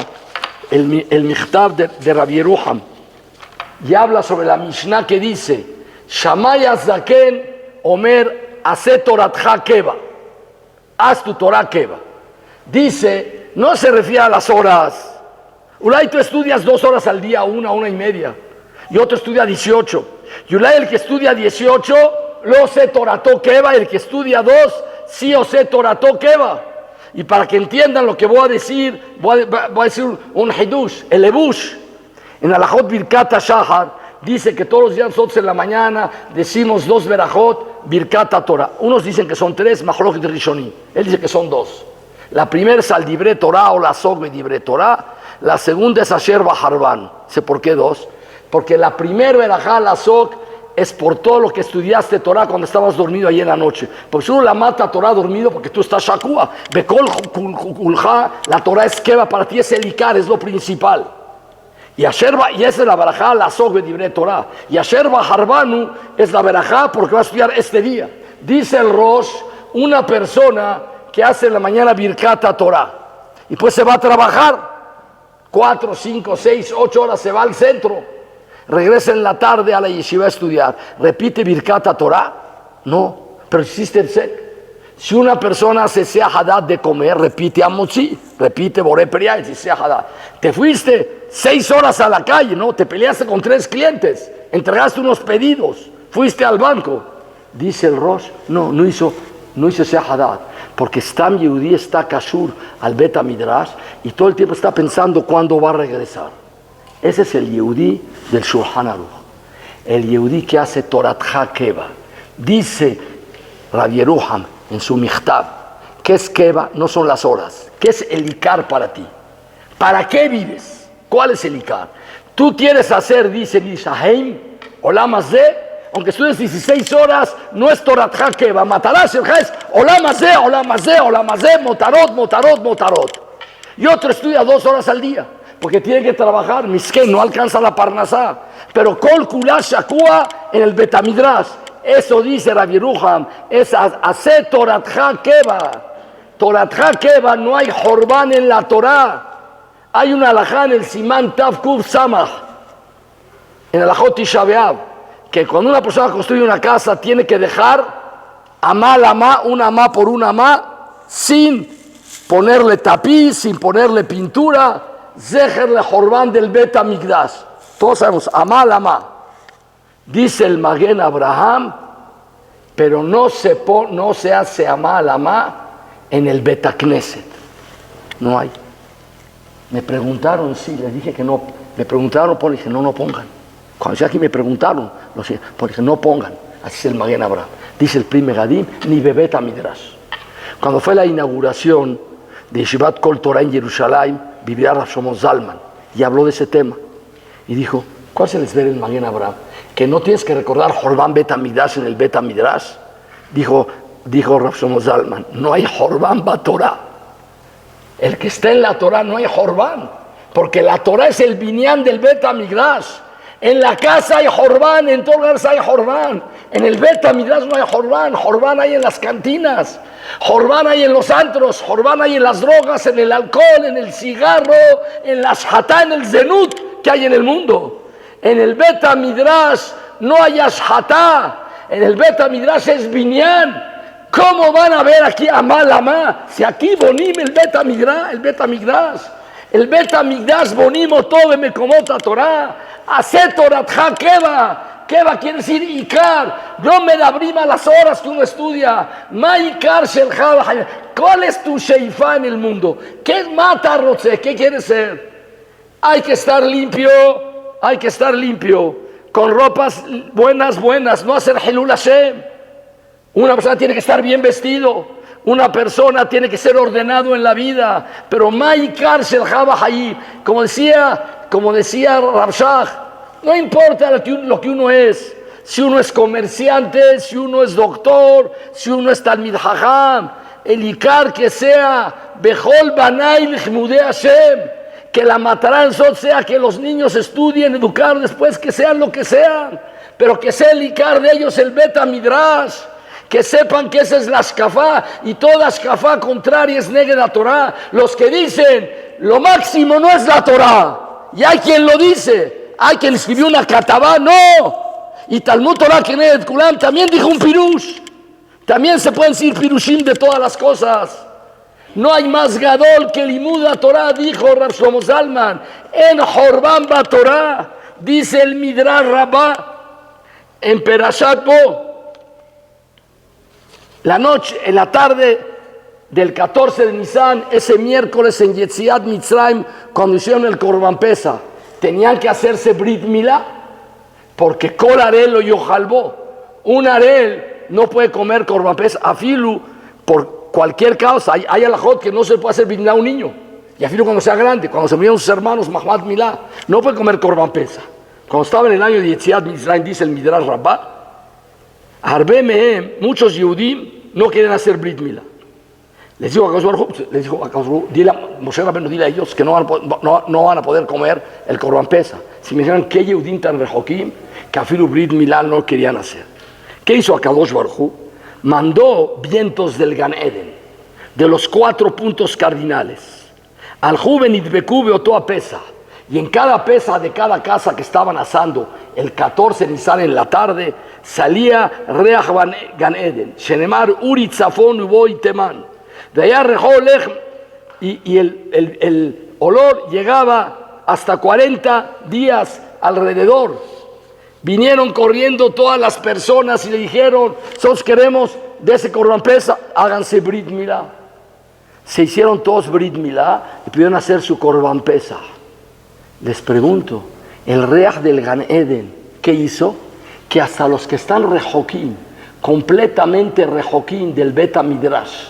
El Michtav de Rav Yeruham. Y habla sobre la Mishnah que dice, Shammai Zaken Omer Hace Toratcha Keva, haz tu Torah Keva. Dice, no se refiere a las horas. Ulay tú estudias 2 horas al día, una y media, y otro estudia 18. Y Ulay el que estudia 18, lo se Torató Keva, el que estudia 2, sí o se Torató Keva. Y para que entiendan lo que voy a decir, voy a decir un hidush, el ebush. En Alajot Birkat Shahar dice que todos los días nosotros en la mañana decimos 2 verajot Birkat Torah. Unos dicen que son 3, Machlokhet Rishonim. Él dice que son 2. La primera es al Dibre Torah o la Sog Dibre Torah. La segunda es Asher Baharban. ¿Sé por qué 2? Porque la primera verajá, la Sog, es por todo lo que estudiaste Torah cuando estabas dormido ahí en la noche. Porque si uno la mata a Torah dormido porque tú estás Shakua. Bekol Kulha, la Torah es Keva, para ti es el Ikar, es lo principal. Y esa es la verajá, la Sog de Dibre Torah. Y Asher Baharbanu es la verajá porque va a estudiar este día. Dice el Rosh, una persona que hace en la mañana Birkat Torah y pues se va a trabajar 4, 5, 6, 8 horas, se va al centro, regresa en la tarde a la yeshiva a estudiar, repite Birkat Torah. No, pero existe el sek. Si una persona hace Seahadat de comer, repite Amotzi, repite Boré Periá y Seahadat. Te fuiste 6 horas a la calle, ¿no? Te peleaste con 3 clientes, entregaste unos pedidos, fuiste al banco. Dice el Rosh, no hizo Seahadat, porque Stam Yehudi está Kashur al Beta Midrash y todo el tiempo está pensando cuándo va a regresar. Ese es el Yehudi del Shulchan Aruch, el Yehudi que hace Toratcha Keva. Dice Rav Yeruham en su Michtav, ¿qué es Keva? No son las horas. ¿Qué es el Ikar para ti? ¿Para qué vives? ¿Cuál es el Ikar? Tú quieres hacer, dice Nishaheim, Olam Hazeh, aunque estudies 16 horas, no es Toratcha Keva. Matarás el es Olam Hazeh, Olam Hazeh, Olam Hazeh, Motarot, Motarot, Motarot. Y otro estudia 2 horas al día, porque tiene que trabajar, misken, no alcanza la parnasá. Pero Kol Kula Shakua en el Betamidrash. Eso dice Rav Yeruham, es hacer Toratcha Keva. Toratcha Keva, no hay Jorban en la Torah. Hay una alajá en el Simán Tav Kuf Samach, en el Alajot Tisha B'Av, que cuando una persona construye una casa tiene que dejar una amá por una amá, sin ponerle tapiz, sin ponerle pintura, Zeher le Jorban del Bet HaMikdash. Todos sabemos, amá. Dice el Maguen Abraham, pero no se hace amá en el Bet HaKnesset. No hay. Me preguntaron, sí, les dije que no. Me preguntaron, pues dije, no pongan. Cuando ya aquí me preguntaron, pues dije, no pongan. Así es el Maguen Abraham. Dice el Pri Megadim, ni Bebet HaMidrash. Cuando fue la inauguración de Yeshivat Kol Torah en Jerusalén, vivía Rav Shlomo Zalman y habló de ese tema. Y dijo, ¿cuál se les ve el Maguen Abraham? Que no tienes que recordar Jorban Bet HaMikdash en el Bet HaMidrash. Dijo Rav Shlomo Zalman, no hay Jorban Batorah. El que está en la Torah no hay Jorban, porque la Torah es el binyan del Bet HaMikdash. En la casa hay Jorban, en todo lugar hay Jorban. En el Bet HaMikdash no hay Jorban. Jorban hay en las cantinas, Jorban hay en los antros, Jorban hay en las drogas, en el alcohol, en el cigarro, en la shhatá, en el zenut que hay en el mundo. En el Bet HaMikdash no hay shhatá, en el Bet HaMikdash es binyan. ¿Cómo van a ver aquí amá? Si aquí bonim el Bet HaMikdash. El Bet HaMikdash bonim todo me comota Torah. Hace Toratcha Keva. ¿Qué va a querer decir Icar? No me da brima las horas que uno estudia. Ma Icar Shel Java. ¿Cuál es tu Sheifá en el mundo? ¿Qué mata Rotze? ¿Qué quieres ser? Hay que estar limpio, con ropas buenas, no hacer Hilul Hashem. Una persona tiene que estar bien vestido, una persona tiene que ser ordenado en la vida, pero Ma'ikar Shel Java Hayim, como decía Rav Shach, no importa lo que uno es, si uno es comerciante, si uno es doctor, si uno es Talmid Jajam, el Ikar que sea Bechol Banai Lichmudei Hashem, que la matarán sea que los niños estudien, educar después, que sean lo que sean, pero que sea el Ikar de ellos el Beta Midrash, que sepan que esa es la Ashkafá, y toda Ashkafá contraria es Neged la Torah. Los que dicen lo máximo no es la Torah, y hay quien lo dice, hay quien escribió una Katabá, no, y Talmud Torah Keneged Kulam también dijo un pirush, también se pueden decir pirushim de todas las cosas. No hay más gadol que Limud la Torah, dijo Rav Shlomo Zalman, en Jorban ba Torah, dice el Midrash Rabbah, en Perashat Bo, en la tarde del 14 de Nisan, ese miércoles en Yetziat Mitzrayim, cuando hicieron el Korban Pesach, tenían que hacerse Brit Milá, porque Kol Arel lo Yojalbo, un Arel no puede comer Korban Pesach, afilu, por cualquier causa, hay alajot que no se puede hacer Brit Milá a un niño, y afilu cuando sea grande, cuando se murieron sus hermanos, Mahmat Milá, no puede comer Korban Pesach. Cuando estaba en el año de Yetziat Mitzrayim, dice el Midrash Rabbah, Harbe Mehem, muchos Yehudim no quieren hacer Brit Milá. Les dijo a Kadosh Baruj, dile a Moshe Rabbeinu, dile a ellos que no van a poder comer el Korban Pesach. Si me dijeran que Yehudim tan rejoquim, que afilu Brit Milá no querían hacer. ¿Qué hizo a Kadosh Baruj? Mandó vientos del Gan Eden, de los 4 puntos cardinales. Al Juven Idbeku Beotoa Pesach. Y en cada pesa de cada casa que estaban asando, el 14 de Nisan en la tarde, salía Reach Gan Eden, Shenemar Uri Tzafon Uboy Teman. De allá Rejolech, y el olor llegaba hasta 40 días alrededor. Vinieron corriendo todas las personas y le dijeron, nosotros queremos de ese Korban Pesach, háganse Brit Milá. Se hicieron todos Brit Milá y pudieron hacer su Korban Pesach. Les pregunto, el Reach del Gan Eden, ¿qué hizo? Que hasta los que están rejoquín, completamente rejoquín del Beta Midrash,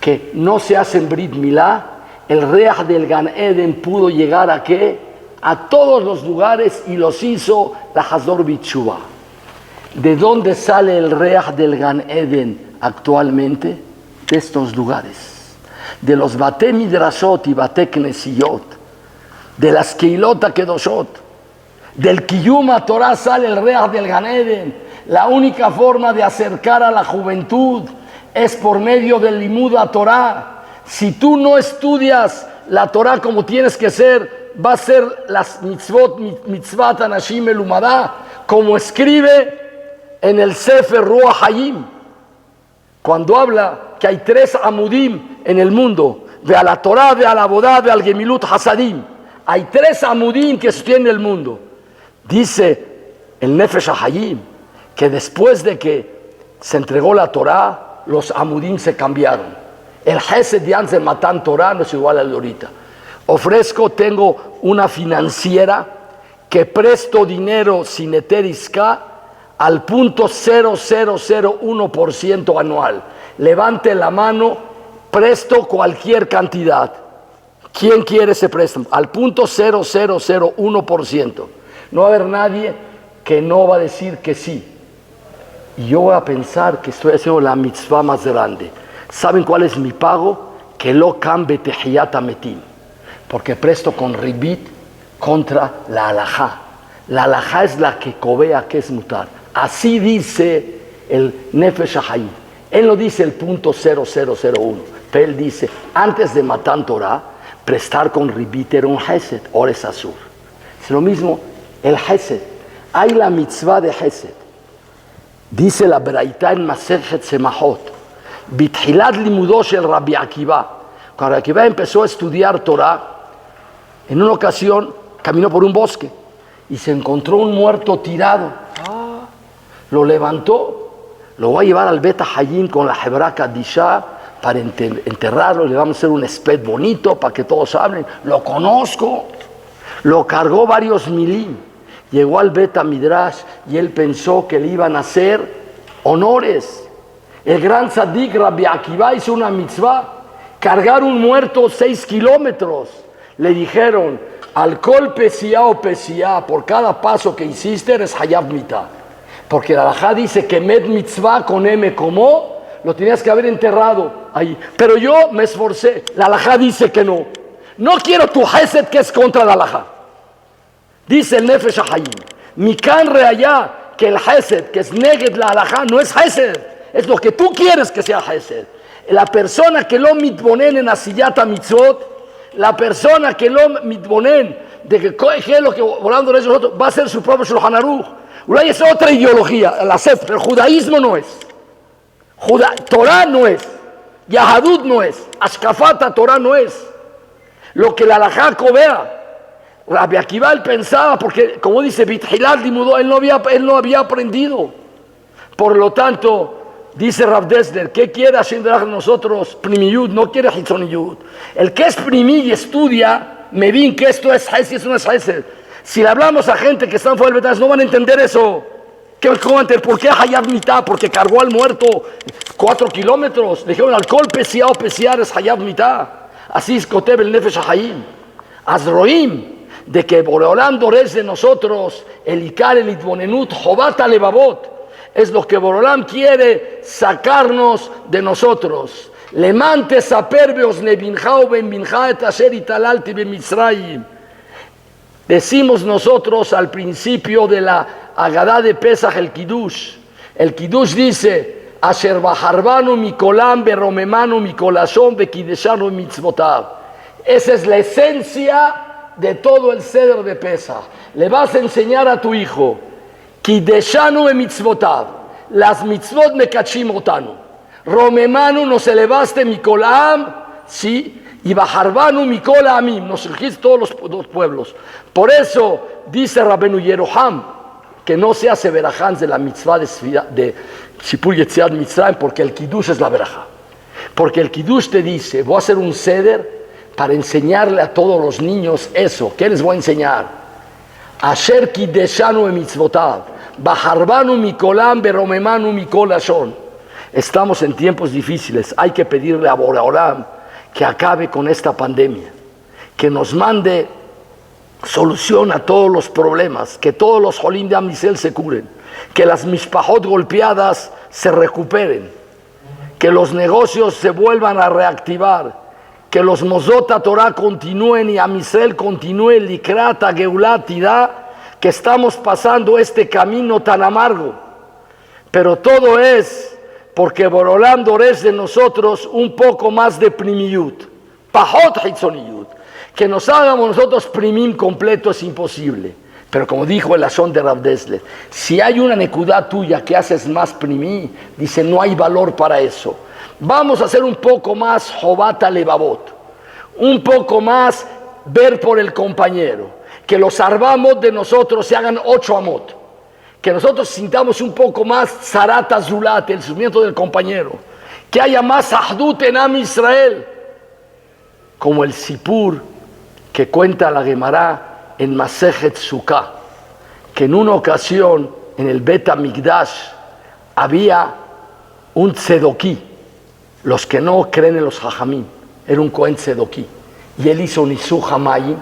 que no se hacen Brit Milá, el Reach del Gan Eden pudo llegar a ¿qué? A todos los lugares y los hizo la Hazor Bitshuva. ¿De dónde sale el Reach del Gan Eden actualmente? De estos lugares, de los Bate Midrashot y Bate Knesiyot, de las Keilot Kedoshot, del Kiyum Torah sale el Reach del Gan Eden. La única forma de acercar a la juventud es por medio del Limud Torah. Si tú no estudias la Torah como tienes que ser, va a ser las mitzvot anashim elumadá, como escribe en el Sefer Ruach Hayim, cuando habla que hay 3 amudim en el mundo, de a la Torah, de a la Bodá, de al Gemilut Hasadim. Hay 3 amudim que sostienen el mundo. Dice el Nefesh HaHayim que después de que se entregó la Torah, los amudim se cambiaron. El Hesed de antes de Matan Torah no es igual al de ahorita. Tengo una financiera que presto dinero sin eterisca al 0.0001% anual. Levante la mano, presto cualquier cantidad. ¿Quién quiere ese préstamo? Al 0.0001%. No va a haber nadie que no va a decir que sí. Y yo voy a pensar que estoy haciendo la mitzvah más grande. ¿Saben cuál es mi pago? Que lo cambie tehiyat ametim. Porque presto con ribit contra la halajá. La halajá es la que cobea que es mutar. Así dice el Nefesh HaHayim. Él no dice el 0.0001. Pero él dice, antes de Matan Torah, prestar con ribit era un hesed, ahora es azur. Es lo mismo, el hesed. Hay la mitzvah de hesed. Dice la Braita en Masechet Semahot, Bithilat limudosh el Rabbi Akiva. Cuando Rabbi Akiva empezó a estudiar Torah, en una ocasión caminó por un bosque y se encontró un muerto tirado. lo levantó, lo va a llevar al Bet Hayim con la Hebra Kadishá para enterrarlo, le vamos a hacer un sped bonito para que todos hablen. Lo conozco, lo cargó varios milim, llegó al Bet Midrash y él pensó que le iban a hacer honores. El gran tzadik Rabbi Akiva hizo una mitzvah, cargar un muerto 6 kilómetros. Le dijeron, alcohol pesía o pesía, por cada paso que hiciste eres hayab mitah. Porque la halajá dice que med mitzvah con M como, lo tenías que haber enterrado ahí. Pero yo me esforcé, la halajá dice que no. No quiero tu hesed que es contra la halajá. Dice el Nefesh HaHayim, mikan reayá, que el hesed, que es neged la halajá, no es hesed, es lo que tú quieres que sea hesed. La persona que lo mitbonen en asiyata mitzvot, la persona que lo mitbonen, de que coge lo que volando de nosotros, va a ser su propio Shulchan Aruch. Es otra ideología, la Sefer, el judaísmo no es. Torah no es. Yahadut no es. Ashkafata Torah no es. Lo que la halajá vea. Rabbi Akiva él pensaba, porque como dice Bithilat Limudó, él no había aprendido. Por lo tanto, dice Rav Dessler, ¿qué quiere Hashem de nosotros? Primiyud, no quiere Hitzoniyud. El que es primi y estudia, me vi que esto es Hesed, eso no es Hesed. Si le hablamos a gente que están fuera del Betas, no van a entender eso. ¿Por qué Hayab Mitah? Porque cargó al muerto 4 kilómetros. Le dijeron, alcohol pesía o pesiar es Hayab Mitah. Así es Koteb el Nefesh HaHayim. Azroim, de que Boreolam dores de nosotros, el Ikar, el Itbonenut, Jobata Levavot. Es lo que Boreolam quiere sacarnos de nosotros. Lemante saperbeos nebinjao ben binja et asher italalti ben Mitzrayim. Decimos nosotros al principio de la Agadá de Pesach el Kiddush. El Kiddush dice, Asher bajarbanu mikolam beromemanu mikolashon bekideshanu mitzvotav. Esa es la esencia de todo el ceder de Pesach. Le vas a enseñar a tu hijo, Kideshanu mitzvotav, las mitzvot mekachim otanu. Romemanu nos elevaste mikolam, sí, y bajarbanu mikola amim, nos elegiste todos los pueblos. Por eso dice Rabenu Yeroham que no se hace veraján de la mitzvah de Sipur Yetziat Mitzrayim, porque el Kiddush es la verajá. Porque el Kiddush te dice, voy a hacer un ceder para enseñarle a todos los niños eso. ¿Qué les voy a enseñar? Asher kideshanu mitzvotav, bajarbanu mikolam beromemanu mikolashon. Estamos en tiempos difíciles, hay que pedirle a Boreolam que acabe con esta pandemia, que nos mande solución a todos los problemas, que todos los jolim de Amisel se curen, que las mishpahot golpeadas se recuperen, que los negocios se vuelvan a reactivar, que los Mosot Torah continúen y Amisel continúe likrata geulat ida, que estamos pasando este camino tan amargo, pero todo es porque Boreolam dores de nosotros un poco más de primiyut, pahot hitzoniyut. Que nos hagamos nosotros primim completo es imposible. Pero como dijo el Ashon de Rav Dessler, si hay una nekudá tuya que haces más primí, dice, no hay valor para eso. Vamos a hacer un poco más jobata levavot, un poco más ver por el compañero. Que los arbamot de nosotros se hagan 8 amot. Que nosotros sintamos un poco más zarata zulat, el sufrimiento del compañero. Que haya más ahdut en Am Israel. Como el Sipur que cuenta la Gemara en Masejet Sukkah, que en una ocasión en el Bet HaMikdash había un tzedoquí, los que no creen en los jajamim, era un Cohen tzedoquí, y él hizo Nisu Hamayim,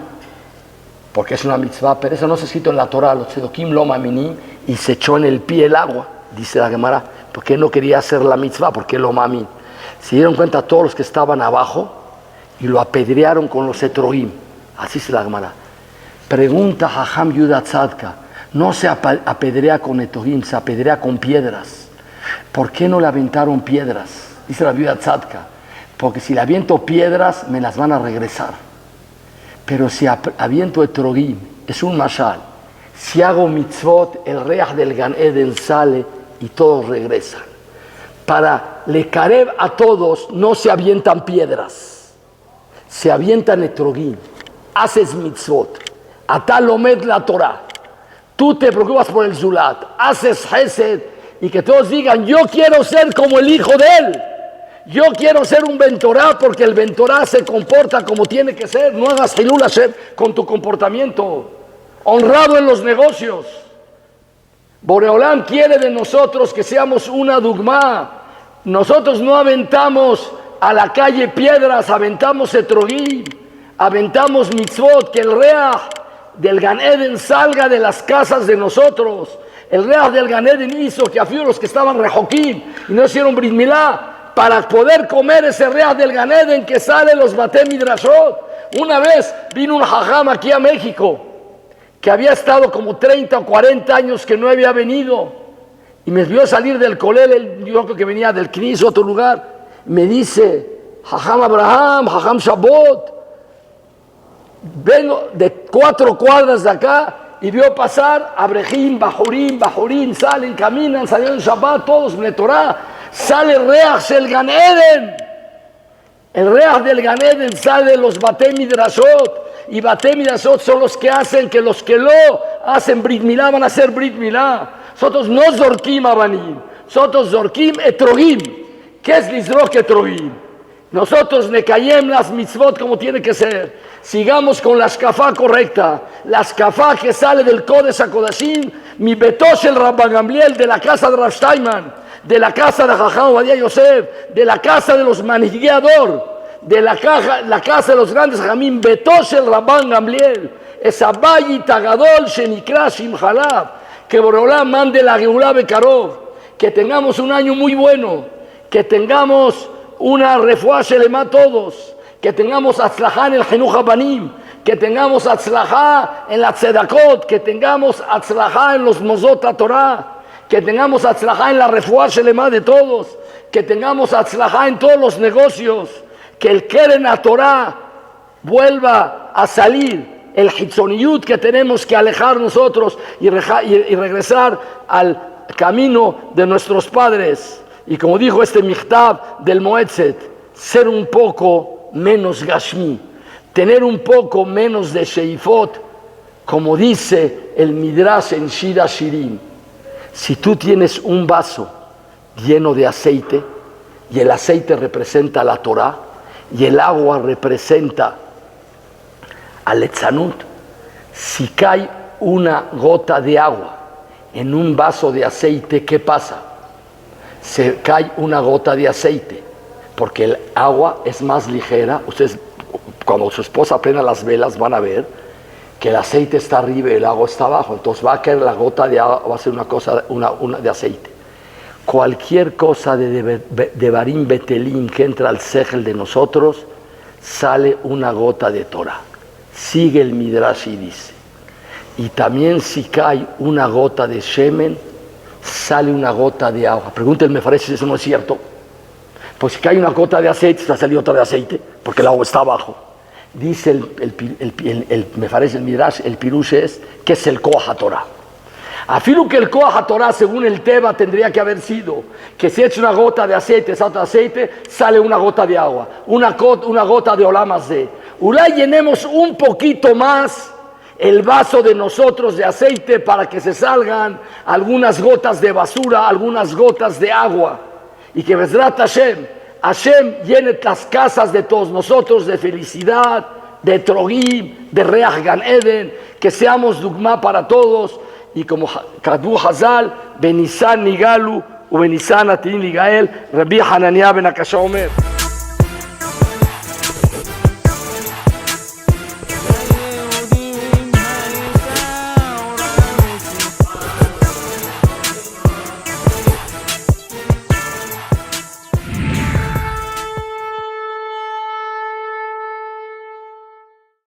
porque es una mitzvah, pero eso no se ha escrito en la Torah, los tzedokim lo maminim, y se echó en el pie el agua, dice la Gemara, porque él no quería hacer la mitzvah, porque él lo mamin. Se dieron cuenta todos los que estaban abajo y lo apedrearon con los etroim. Así se la Gemara. Pregunta Jajam Yuda Tzadka, no se apedrea con etroim, se apedrea con piedras. ¿Por qué no le aventaron piedras? Dice la Yuda Tzadka, porque si le aviento piedras me las van a regresar. Pero si aviento etroim, es un mashal. Si hago mitzvot, el reach del Gan Eden sale y todos regresan. Para lecarev a todos no se avientan piedras, se avientan etrogim. Haces mitzvot, atal omed la Torah. Tú te preocupas por el zulat, haces hesed y que todos digan, yo quiero ser como el hijo de él. Yo quiero ser un Bentorá porque el Bentorá se comporta como tiene que ser. No hagas Hilul Hashem con tu comportamiento. Honrado en los negocios. Boreolam quiere de nosotros que seamos una dugma. Nosotros no aventamos a la calle piedras, aventamos etrogim, aventamos mitzvot, que el reaj del Gan Eden salga de las casas de nosotros. El reaj del Gan Eden hizo que afío los que estaban rejoquín y no hicieron brit milá, para poder comer ese reaj del Gan Eden que sale los Batei Midrashot. Una vez vino un jajam aquí a México, que había estado como 30 o 40 años que no había venido, y me vio salir del colel, yo creo que venía del Knis, otro lugar, me dice, jajam Abraham, jajam Shabbat, vengo de 4 cuadras de acá, y vio pasar Abrejim, Bajurim, salen, caminan, salieron en Shabbat, todos en Torah, sale Reach del Gan Eden. El Reach del Gan Eden sale de los Batei Midrashot. Y Batei Midrashot son los que hacen que los que lo hacen Brit Milá van a hacer Brit Milá. Nosotros no Zorkim Abanim, nosotros Zorkim Etrogim. ¿Qué es Lizrok Etrogim? Nosotros nekayem las mitzvot como tiene que ser. Sigamos con la shkafá correcta. La shkafá que sale del Kodesh HaKodashim, mi Betosh el Rabban Gamliel, de la casa de Rav Steinman, de la casa de Jajam Ovadia Yosef, de la casa de los Manigueador, de la casa de los grandes Jamín, Betosh el Rabban Gamliel, esa Bayi Tagadol Shenikra Shimhalab, que Boreolam mande la Geulá Bekarov, que tengamos un año muy bueno, que tengamos una refuá shelema todos, que tengamos atzlajá en el Jinuj Habanim, que tengamos atzlajá en la tzedakot, que tengamos atzlajá en los mozot Torah, que tengamos atzlajá en la refuá shelema de todos, que tengamos atzlajá en todos los negocios, que el Keren Torah vuelva a salir, el hitzoniyut que tenemos que alejar nosotros y regresar al camino de nuestros padres. Y como dijo este Michtab del Moetzet, ser un poco menos Gashmi, tener un poco menos de Sheifot, como dice el Midrash en Shira Shirim. Si tú tienes un vaso lleno de aceite, y el aceite representa la Torah, y el agua representa al Etzanut, si cae una gota de agua en un vaso de aceite, ¿qué pasa? Se cae una gota de aceite, porque el agua es más ligera. Ustedes, cuando su esposa prenda las velas, van a ver que el aceite está arriba y el agua está abajo. Entonces va a caer la gota de agua, va a ser una cosa de aceite. Cualquier cosa de Barim Betelín que entra al Sejel de nosotros, sale una gota de Torah. Sigue el Midrash y dice, y también si cae una gota de Shemen, sale una gota de agua. Pregúntenme, parece si eso no es cierto. Pues si cae una gota de aceite, va a salir otra de aceite, porque el agua está abajo. Dice me parece el Midrash, el Pirush es, que es el Koach HaTorah. Afirmo que el Koach HaTorah, según el Teba, tendría que haber sido que si echa una gota de aceite, salta de aceite, sale una gota de agua, una gota de Olam Hazeh. Ulay llenemos un poquito más el vaso de nosotros de aceite para que se salgan algunas gotas de basura, algunas gotas de agua. Y que Bezrat Hashem llene las casas de todos nosotros de felicidad, de Trogim, de Reach Gan Eden, que seamos dugma para todos. Y como Kadbu Hazal, Benisan Nigalu, Ubenisan Atin Ligael, Rabbi Hananiah ben Akasha Omer.